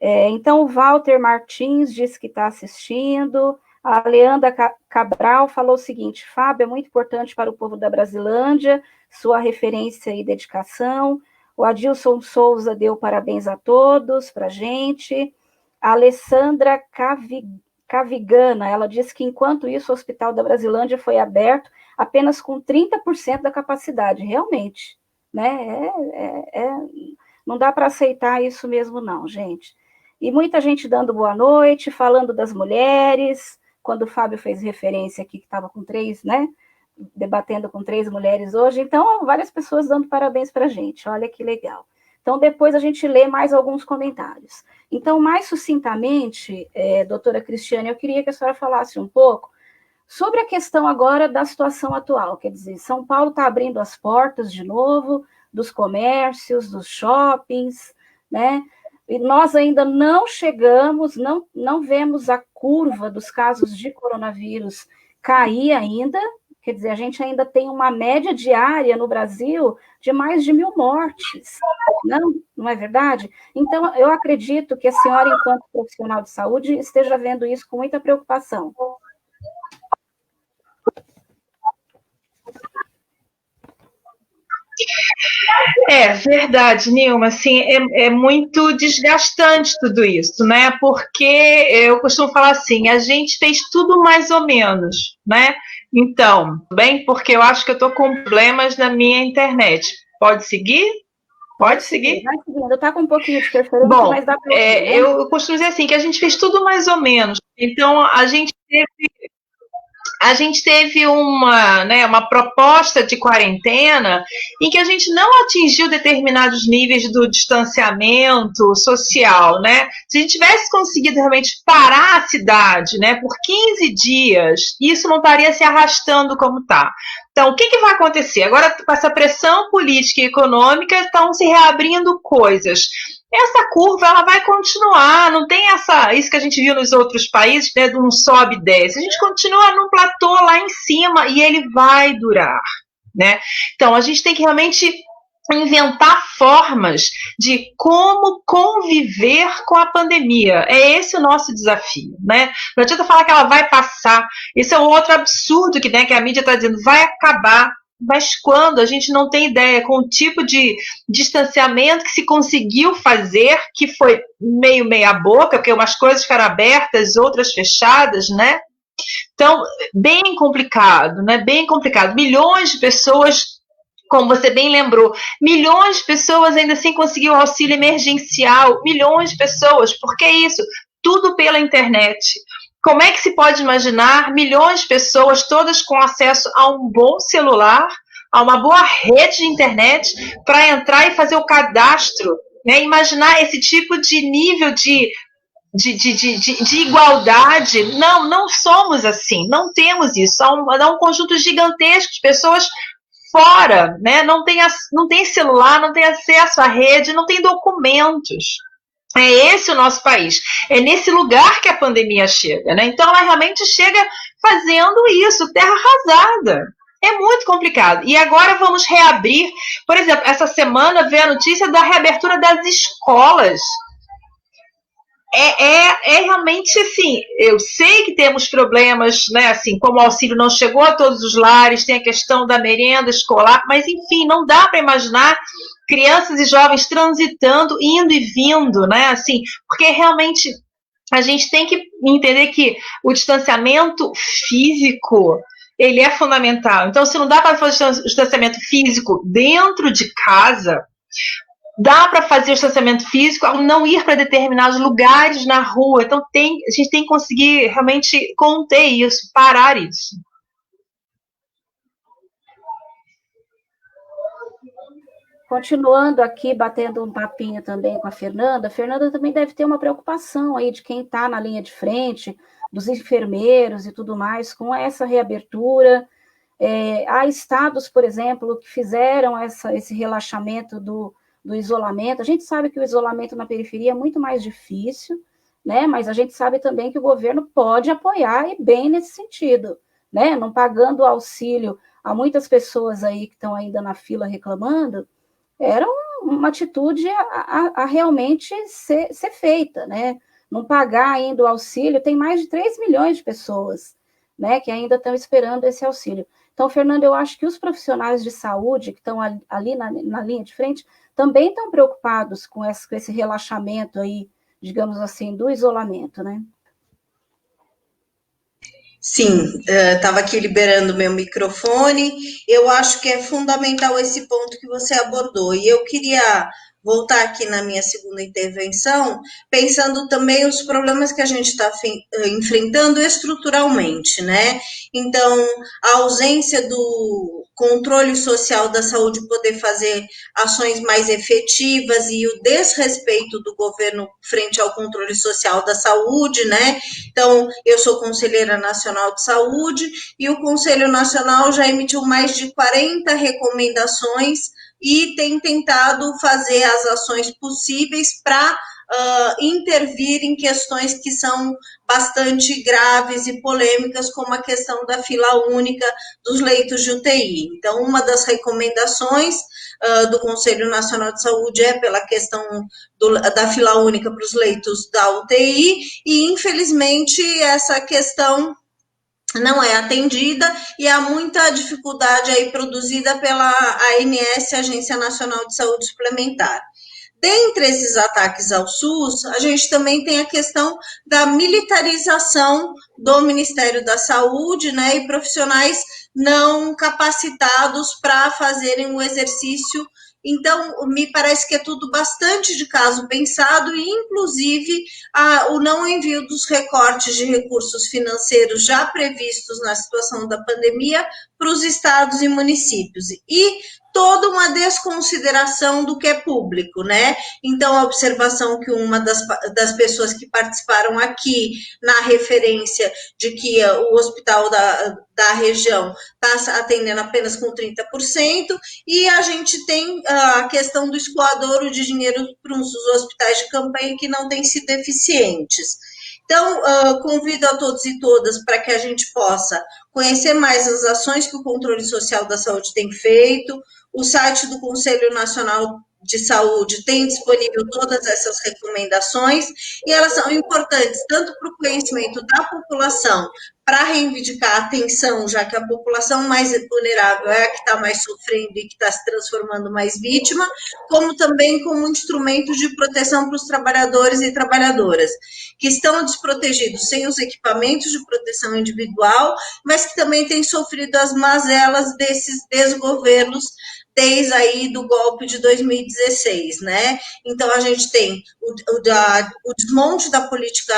Então, o Walter Martins disse que está assistindo. A Leandra Cabral falou o seguinte: Fábio, é muito importante para o povo da Brasilândia, sua referência e dedicação. O Adilson Souza deu parabéns a todos, para a gente. A Alessandra Cavigana, ela disse que enquanto isso o Hospital da Brasilândia foi aberto apenas com 30% da capacidade, realmente, né? Não dá para aceitar isso mesmo não, gente. E muita gente dando boa noite, falando das mulheres, quando o Fábio fez referência aqui que estava com 3, né? Debatendo com 3 mulheres hoje, então várias pessoas dando parabéns para a gente, olha que legal. Então depois a gente lê mais alguns comentários. Então, mais sucintamente, doutora Cristiane, eu queria que a senhora falasse um pouco sobre a questão agora da situação atual, quer dizer, São Paulo está abrindo as portas de novo, dos comércios, dos shoppings, né? E nós ainda não chegamos, não vemos a curva dos casos de coronavírus cair ainda. Quer dizer, a gente ainda tem uma média diária no Brasil de mais de 1.000 mortes. Não é verdade? Então, eu acredito que a senhora, enquanto profissional de saúde, esteja vendo isso com muita preocupação. É verdade, Nilma, assim, é muito desgastante tudo isso, né? Porque eu costumo falar assim, a gente fez tudo mais ou menos, né? Então, bem, porque eu acho que eu estou com problemas na minha internet. Pode seguir? Pode seguir? Vai seguindo, está com um pouquinho de interferência, bom, mas dá para ouvir, né? Eu costumo dizer assim, que a gente fez tudo mais ou menos. Então, a gente teve uma proposta de quarentena em que a gente não atingiu determinados níveis do distanciamento social, né? Se a gente tivesse conseguido realmente parar a cidade, né, por 15 dias, isso não estaria se arrastando como está. Então, o que vai acontecer? Agora, com essa pressão política e econômica, estão se reabrindo coisas. Essa curva ela vai continuar, não tem isso que a gente viu nos outros países, né, de um sobe e desce. A gente continua num platô lá em cima e ele vai durar, né? Então, a gente tem que realmente inventar formas de como conviver com a pandemia. É esse o nosso desafio, né? Não adianta falar que ela vai passar. Esse é um outro absurdo que a mídia está dizendo, vai acabar. Mas quando a gente não tem ideia com o tipo de distanciamento que se conseguiu fazer, que foi meio meia boca, porque umas coisas ficaram abertas, outras fechadas, né? Então, bem complicado, né? Bem complicado. Milhões de pessoas, como você bem lembrou, milhões de pessoas ainda assim conseguiu auxílio emergencial, milhões de pessoas, por que isso? Tudo pela internet. Como é que se pode imaginar milhões de pessoas, todas com acesso a um bom celular, a uma boa rede de internet, para entrar e fazer o cadastro, né? Imaginar esse tipo de nível de igualdade. Não somos assim, não temos isso. Há um conjunto gigantesco de pessoas fora, né? Não tem celular, não tem acesso à rede, não tem documentos. É esse o nosso país. É nesse lugar que a pandemia chega, né? Então, ela realmente chega fazendo isso, terra arrasada. É muito complicado. E agora vamos reabrir. Por exemplo, essa semana veio a notícia da reabertura das escolas. é realmente assim, eu sei que temos problemas, né, assim, como o auxílio não chegou a todos os lares, tem a questão da merenda escolar, mas enfim, não dá para imaginar crianças e jovens transitando, indo e vindo, né, assim, porque realmente a gente tem que entender que o distanciamento físico ele é fundamental. Então, se não dá para fazer o distanciamento físico dentro de casa, dá para fazer o distanciamento físico ao não ir para determinados lugares na rua. Então, a gente tem que conseguir realmente conter isso, parar isso. Continuando aqui, batendo um papinho também com a Fernanda também deve ter uma preocupação aí de quem está na linha de frente, dos enfermeiros e tudo mais, com essa reabertura. Há estados, por exemplo, que fizeram esse relaxamento do isolamento. A gente sabe que o isolamento na periferia é muito mais difícil, né? Mas a gente sabe também que o governo pode apoiar e bem nesse sentido, né? Não pagando auxílio a muitas pessoas aí que estão ainda na fila reclamando, era uma atitude a realmente ser feita, né? Não pagar ainda o auxílio, tem mais de 3 milhões de pessoas, né, que ainda estão esperando esse auxílio. Então, Fernando, eu acho que os profissionais de saúde que estão ali na linha de frente também estão preocupados com esse relaxamento aí, digamos assim, do isolamento, né? Sim, estava aqui liberando meu microfone. Eu acho que é fundamental esse ponto que você abordou. E eu queria voltar aqui na minha segunda intervenção, pensando também os problemas que a gente está enfrentando estruturalmente, né? Então, a ausência do controle social da saúde poder fazer ações mais efetivas e o desrespeito do governo frente ao controle social da saúde, né? Então, eu sou conselheira nacional de saúde e o Conselho Nacional já emitiu mais de 40 recomendações e tem tentado fazer as ações possíveis para intervir em questões que são bastante graves e polêmicas, como a questão da fila única dos leitos de UTI. Então, uma das recomendações do Conselho Nacional de Saúde é pela questão da fila única para os leitos da UTI, e infelizmente essa questão não é atendida e há muita dificuldade aí produzida pela ANS, Agência Nacional de Saúde Suplementar. Dentre esses ataques ao SUS, a gente também tem a questão da militarização do Ministério da Saúde, né, e profissionais não capacitados para fazerem o exercício. Então, me parece que é tudo bastante de caso pensado e, inclusive, o não envio dos recortes de recursos financeiros já previstos na situação da pandemia para os estados e municípios. E toda uma desconsideração do que é público, né? Então, a observação que uma das pessoas que participaram aqui, na referência de que o hospital da região está atendendo apenas com 30%, e a gente tem a questão do escoadouro de dinheiro para os hospitais de campanha que não têm sido eficientes. Então, convido a todos e todas para que a gente possa conhecer mais as ações que o controle social da saúde tem feito. O site do Conselho Nacional de Saúde tem disponível todas essas recomendações e elas são importantes tanto para o conhecimento da população, para reivindicar a atenção, já que a população mais vulnerável é a que está mais sofrendo e que está se transformando mais vítima, como também como instrumento de proteção para os trabalhadores e trabalhadoras, que estão desprotegidos sem os equipamentos de proteção individual, mas que também têm sofrido as mazelas desses desgovernos desde aí do golpe de 2016, né? Então, a gente tem o desmonte da política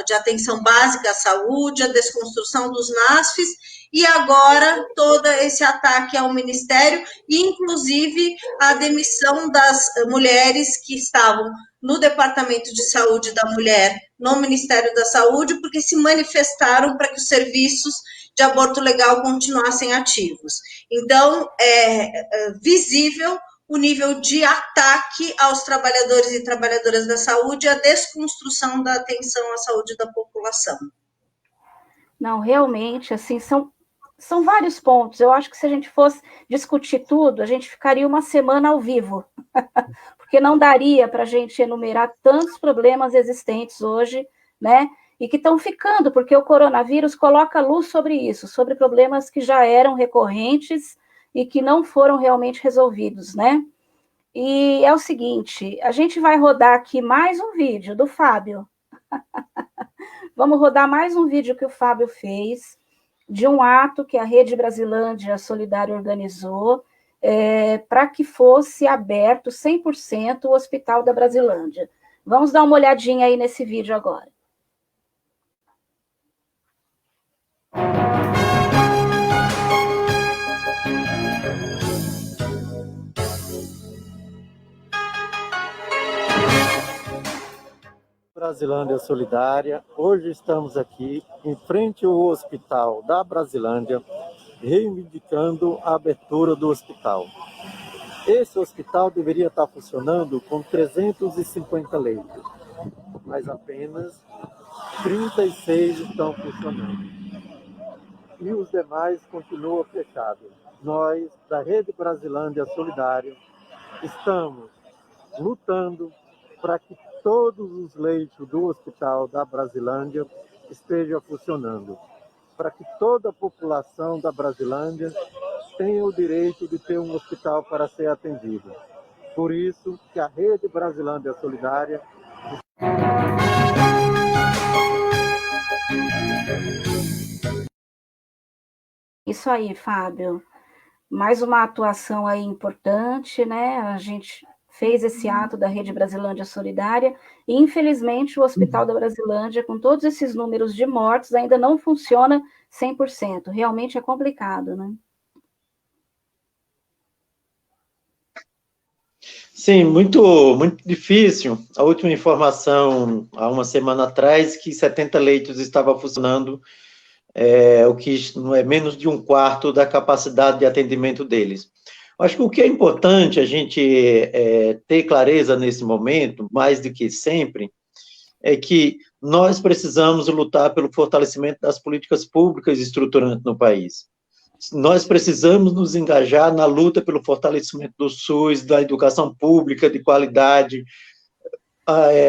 de atenção básica à saúde, a desconstrução dos NASFs, e agora todo esse ataque ao Ministério, inclusive a demissão das mulheres que estavam no Departamento de Saúde da Mulher, no Ministério da Saúde, porque se manifestaram para que os serviços de aborto legal continuassem ativos. Então, é visível o nível de ataque aos trabalhadores e trabalhadoras da saúde e a desconstrução da atenção à saúde da população. Não, realmente, assim, são vários pontos. Eu acho que se a gente fosse discutir tudo, a gente ficaria uma semana ao vivo, porque não daria para a gente enumerar tantos problemas existentes hoje, né? E que estão ficando, porque o coronavírus coloca luz sobre isso, sobre problemas que já eram recorrentes e que não foram realmente resolvidos, né? E é o seguinte, a gente vai rodar aqui mais um vídeo do Fábio. Vamos rodar mais um vídeo que o Fábio fez, de um ato que a Rede Brasilândia Solidária organizou, para que fosse aberto 100% o Hospital da Brasilândia. Vamos dar uma olhadinha aí nesse vídeo agora. Brasilândia Solidária, hoje estamos aqui em frente ao Hospital da Brasilândia, reivindicando a abertura do hospital. Esse hospital deveria estar funcionando com 350 leitos, mas apenas 36 estão funcionando. E os demais continuam fechados. Nós, da Rede Brasilândia Solidária, estamos lutando para que todos os leitos do Hospital da Brasilândia estejam funcionando, para que toda a população da Brasilândia tenha o direito de ter um hospital para ser atendido. Por isso que a Rede Brasilândia Solidária... Isso aí, Fábio. Mais uma atuação aí importante, né? A gente fez esse ato da Rede Brasilândia Solidária, e infelizmente o Hospital da Brasilândia, com todos esses números de mortes, ainda não funciona 100%. Realmente é complicado, né? Sim, muito, muito difícil. A última informação, há uma semana atrás, que 70 leitos estavam funcionando, o que não é menos de um quarto da capacidade de atendimento deles. Acho que o que é importante a gente ter clareza nesse momento, mais do que sempre, é que nós precisamos lutar pelo fortalecimento das políticas públicas estruturantes no país. Nós precisamos nos engajar na luta pelo fortalecimento do SUS, da educação pública de qualidade,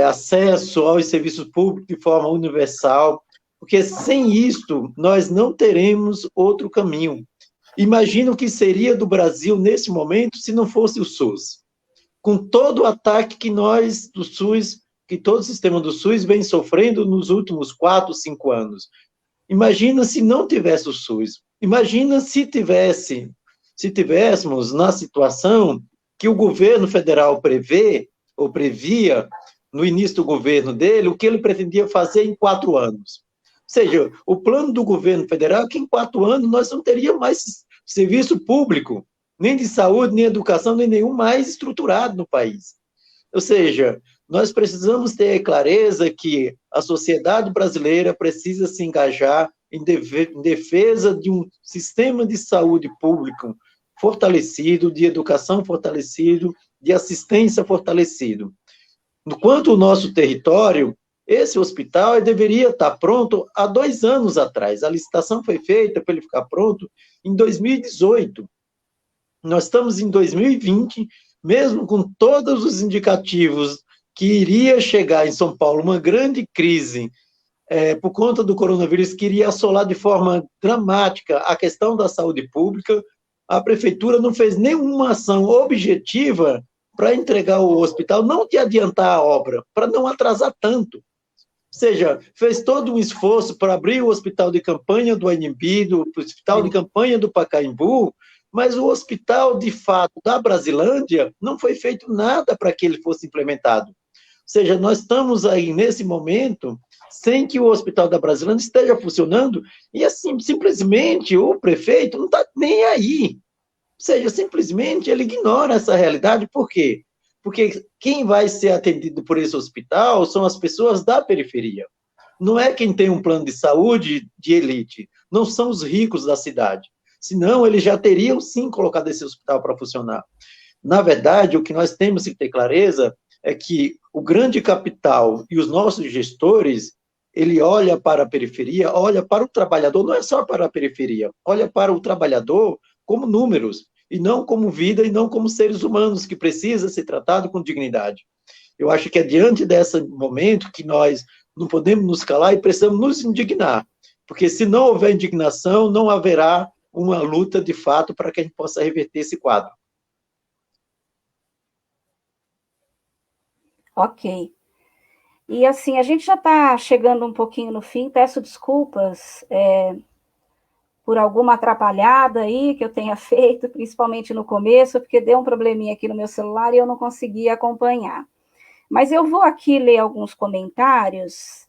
acesso aos serviços públicos de forma universal, porque sem isto nós não teremos outro caminho. Imagina o que seria do Brasil nesse momento se não fosse o SUS. Com todo o ataque que nós, do SUS, que todo o sistema do SUS vem sofrendo nos últimos 4, 5 anos. Imagina se não tivesse o SUS. Imagina se tivéssemos na situação que o governo federal previa, no início do governo dele, o que ele pretendia fazer em 4 anos. Ou seja, o plano do governo federal é que em 4 anos nós não teríamos mais serviço público, nem de saúde, nem educação, nem nenhum mais estruturado no país. Ou seja, nós precisamos ter clareza que a sociedade brasileira precisa se engajar em defesa de um sistema de saúde público fortalecido, de educação fortalecido, de assistência fortalecido. Quanto ao nosso território, esse hospital deveria estar pronto há 2 anos atrás. A licitação foi feita para ele ficar pronto em 2018. Nós estamos em 2020, mesmo com todos os indicativos que iria chegar em São Paulo uma grande crise por conta do coronavírus, que iria assolar de forma dramática a questão da saúde pública, a prefeitura não fez nenhuma ação objetiva para entregar o hospital, não de adiantar a obra, para não atrasar tanto. Ou seja, fez todo um esforço para abrir o hospital de campanha do Anhembi, o hospital de campanha do Pacaembu, mas o hospital, de fato, da Brasilândia, não foi feito nada para que ele fosse implementado. Ou seja, nós estamos aí, nesse momento, sem que o hospital da Brasilândia esteja funcionando, e assim, simplesmente, o prefeito não está nem aí. Ou seja, simplesmente ele ignora essa realidade. Por quê? Porque quem vai ser atendido por esse hospital são as pessoas da periferia. Não é quem tem um plano de saúde de elite, não são os ricos da cidade. Senão, eles já teriam, sim, colocado esse hospital para funcionar. Na verdade, o que nós temos que ter clareza é que o grande capital e os nossos gestores, ele olha para a periferia, olha para o trabalhador, não é só para a periferia, olha para o trabalhador como números. e não como vida, e não como seres humanos, que precisa ser tratado com dignidade. Eu acho que é diante desse momento que nós não podemos nos calar e precisamos nos indignar, porque se não houver indignação, não haverá uma luta de fato para que a gente possa reverter esse quadro. Ok. E assim, a gente já está chegando um pouquinho no fim, peço desculpas por alguma atrapalhada aí que eu tenha feito, principalmente no começo, porque deu um probleminha aqui no meu celular e eu não consegui acompanhar. Mas eu vou aqui ler alguns comentários,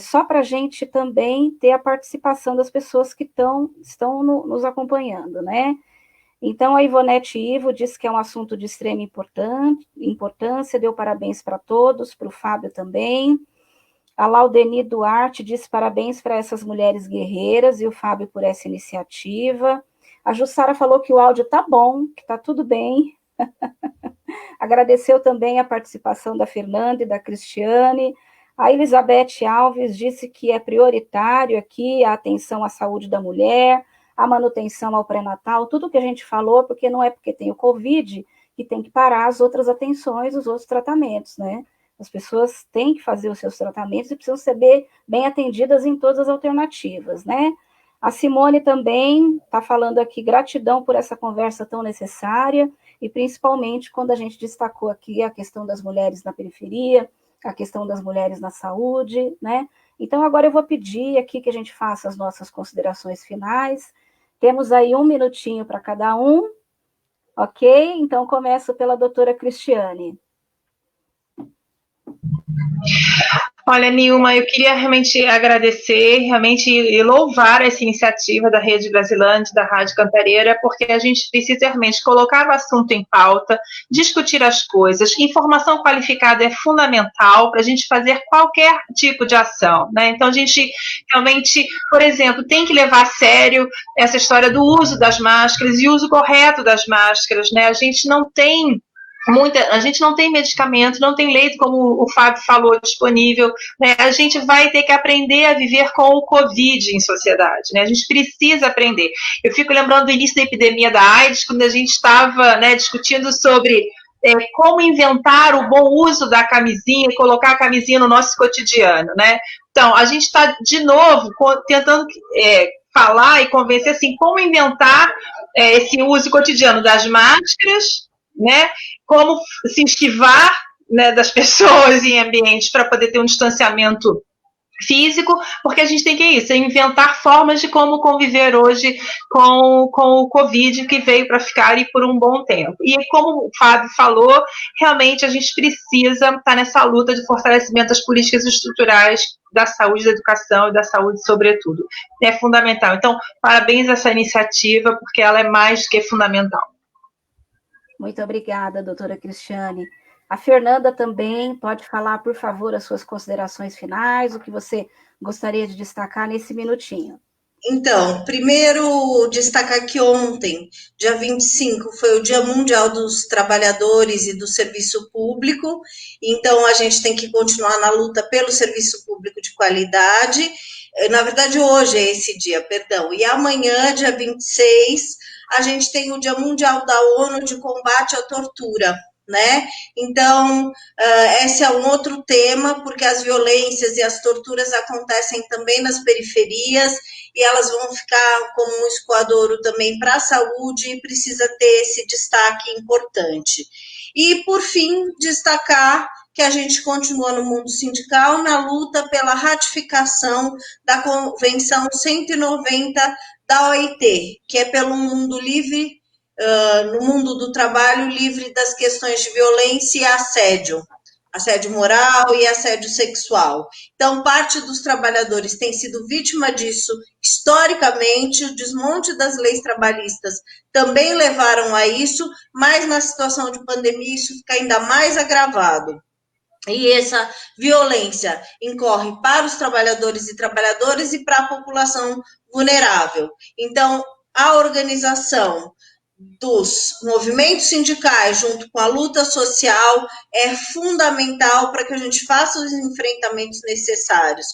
só para a gente também ter a participação das pessoas que estão nos acompanhando, né? Então, a Ivonete Ivo disse que é um assunto de extrema importância, deu parabéns para todos, para o Fábio também. A Laudeni Duarte disse parabéns para essas mulheres guerreiras e o Fábio por essa iniciativa. A Jussara falou que o áudio está bom, que está tudo bem. Agradeceu também a participação da Fernanda e da Cristiane. A Elizabeth Alves disse que é prioritário aqui a atenção à saúde da mulher, a manutenção ao pré-natal, tudo que a gente falou, porque não é porque tem o Covid que tem que parar as outras atenções, os outros tratamentos, né? As pessoas têm que fazer os seus tratamentos e precisam ser bem atendidas em todas as alternativas, né? A Simone também está falando aqui, gratidão por essa conversa tão necessária, e principalmente quando a gente destacou aqui a questão das mulheres na periferia, a questão das mulheres na saúde, né? Então, agora eu vou pedir aqui que a gente faça as nossas considerações finais. Temos aí 1 minutinho para cada um, ok? Então, começo pela doutora Cristiane. Olha, Nilma, eu queria realmente agradecer, realmente e louvar essa iniciativa da Rede Brasilante, da Rádio Cantareira, porque a gente precisa realmente colocar o assunto em pauta, discutir as coisas. Informação qualificada é fundamental para a gente fazer qualquer tipo de ação, né? Então, a gente realmente, por exemplo, tem que levar a sério essa história do uso das máscaras e o uso correto das máscaras, né? A gente não tem medicamento, não tem leito, como o Fábio falou, disponível, né? A gente vai ter que aprender a viver com o Covid em sociedade, né? A gente precisa aprender. Eu fico lembrando do início da epidemia da AIDS, quando a gente estava, né, discutindo sobre como inventar o bom uso da camisinha, colocar a camisinha no nosso cotidiano, né? Então, a gente está, de novo, tentando falar e convencer, assim, como inventar esse uso cotidiano das máscaras, né? Como se esquivar, né, das pessoas em ambientes para poder ter um distanciamento físico, porque a gente tem que inventar formas de como conviver hoje com o Covid, que veio para ficar aí por um bom tempo. E como o Fábio falou, realmente a gente precisa estar nessa luta de fortalecimento das políticas estruturais da saúde, da educação e da saúde, sobretudo. É fundamental. Então, parabéns a essa iniciativa, porque ela é mais do que fundamental. Muito obrigada, doutora Cristiane. A Fernanda também pode falar, por favor, as suas considerações finais, o que você gostaria de destacar nesse minutinho. Então, primeiro destacar que ontem, dia 25, foi o Dia Mundial dos Trabalhadores e do Serviço Público, então a gente tem que continuar na luta pelo serviço público de qualidade. Na verdade, hoje é esse dia, perdão, e amanhã, dia 26, a gente tem o Dia Mundial da ONU de Combate à Tortura, né? Então, esse é um outro tema, porque as violências e as torturas acontecem também nas periferias, e elas vão ficar como um escoadouro também para a saúde, e precisa ter esse destaque importante. E, por fim, destacar que a gente continua no mundo sindical na luta pela ratificação da Convenção 190 da OIT, que é pelo mundo livre, no mundo do trabalho livre das questões de violência e assédio moral e assédio sexual. Então, parte dos trabalhadores tem sido vítima disso historicamente, o desmonte das leis trabalhistas também levaram a isso, mas na situação de pandemia isso fica ainda mais agravado. E essa violência incorre para os trabalhadores e trabalhadoras e para a população vulnerável. Então, a organização dos movimentos sindicais junto com a luta social é fundamental para que a gente faça os enfrentamentos necessários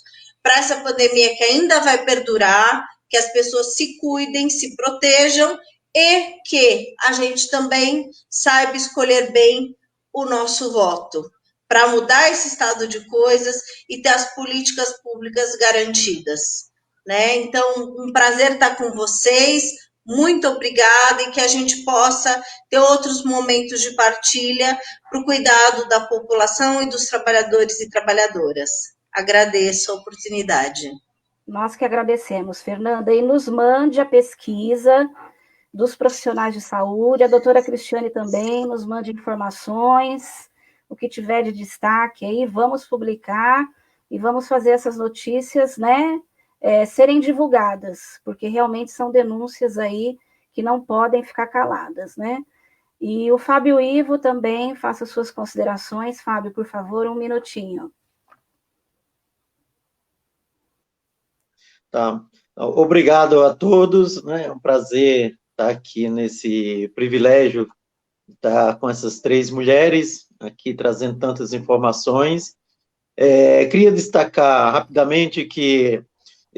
para essa pandemia que ainda vai perdurar, que as pessoas se cuidem, se protejam e que a gente também saiba escolher bem o nosso voto, para mudar esse estado de coisas e ter as políticas públicas garantidas, né? Então, um prazer estar com vocês, muito obrigada, e que a gente possa ter outros momentos de partilha para o cuidado da população e dos trabalhadores e trabalhadoras. Agradeço a oportunidade. Nós que agradecemos, Fernanda, e nos mande a pesquisa dos profissionais de saúde, a doutora Cristiane também nos mande informações, o que tiver de destaque aí, vamos publicar e vamos fazer essas notícias, né, serem divulgadas, porque realmente são denúncias aí que não podem ficar caladas, né? E o Fábio Ivo também, faça suas considerações. Fábio, por favor, um minutinho. Tá. Obrigado a todos, né? É um prazer estar aqui nesse privilégio de estar com essas três mulheres aqui trazendo tantas informações. Queria destacar rapidamente que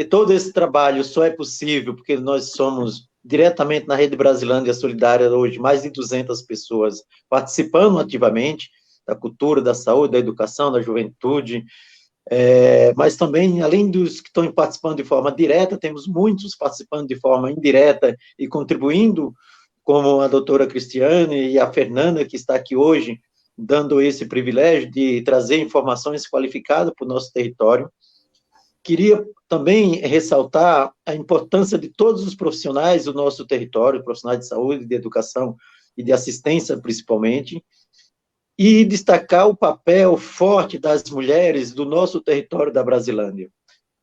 todo esse trabalho só é possível porque nós somos diretamente na Rede Brasilândia Solidária hoje, mais de 200 pessoas participando ativamente da cultura, da saúde, da educação, da juventude, mas também, além dos que estão participando de forma direta, temos muitos participando de forma indireta e contribuindo, como a doutora Cristiane e a Fernanda, que está aqui hoje, dando esse privilégio de trazer informações qualificadas para o nosso território. Queria também ressaltar a importância de todos os profissionais do nosso território, profissionais de saúde, de educação e de assistência, principalmente, e destacar o papel forte das mulheres do nosso território da Brasilândia.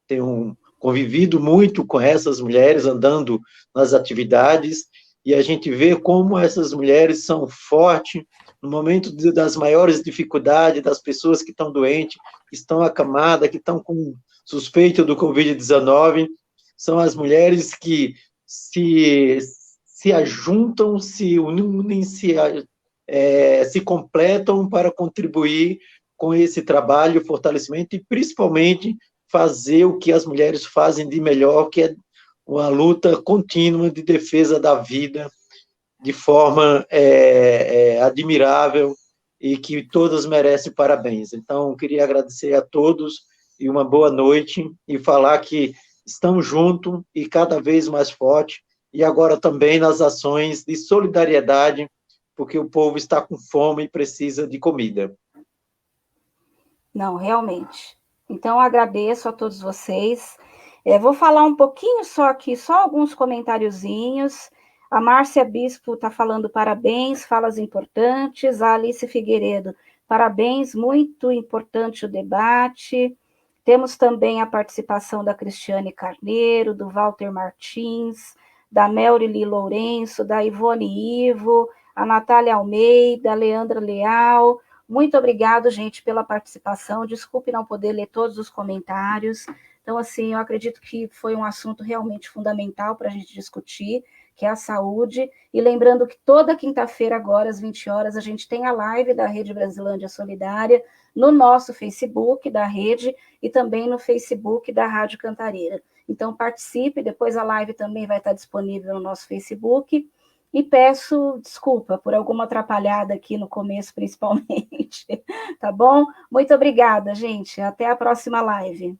Tenho convivido muito com essas mulheres, andando nas atividades, e a gente vê como essas mulheres são fortes no momento das maiores dificuldades, das pessoas que estão doentes, que estão acamadas, que estão com suspeita do Covid-19, são as mulheres que se ajuntam, se unem, se completam para contribuir com esse trabalho, fortalecimento, e principalmente fazer o que as mulheres fazem de melhor, que é uma luta contínua de defesa da vida, de forma admirável, e que todas merecem parabéns. Então, queria agradecer a todos, e uma boa noite, e falar que estamos juntos, e cada vez mais forte, e agora também nas ações de solidariedade, porque o povo está com fome e precisa de comida. Não, realmente. Então, agradeço a todos vocês. Vou falar um pouquinho só aqui, só alguns comentáriozinhos. A Márcia Bispo está falando parabéns, falas importantes. A Alice Figueiredo, parabéns, muito importante o debate. Temos também a participação da Cristiane Carneiro, do Walter Martins, da Melrili Lourenço, da Ivone Ivo, a Natália Almeida, a Leandra Leal. Muito obrigado, gente, pela participação. Desculpe não poder ler todos os comentários. Então, assim, eu acredito que foi um assunto realmente fundamental para a gente discutir, que é a saúde. E lembrando que toda quinta-feira, agora, às 20 horas, a gente tem a live da Rede Brasilândia Solidária no nosso Facebook da Rede e também no Facebook da Rádio Cantareira. Então, participe, depois a live também vai estar disponível no nosso Facebook. E peço desculpa por alguma atrapalhada aqui no começo, principalmente. Tá bom? Muito obrigada, gente. Até a próxima live.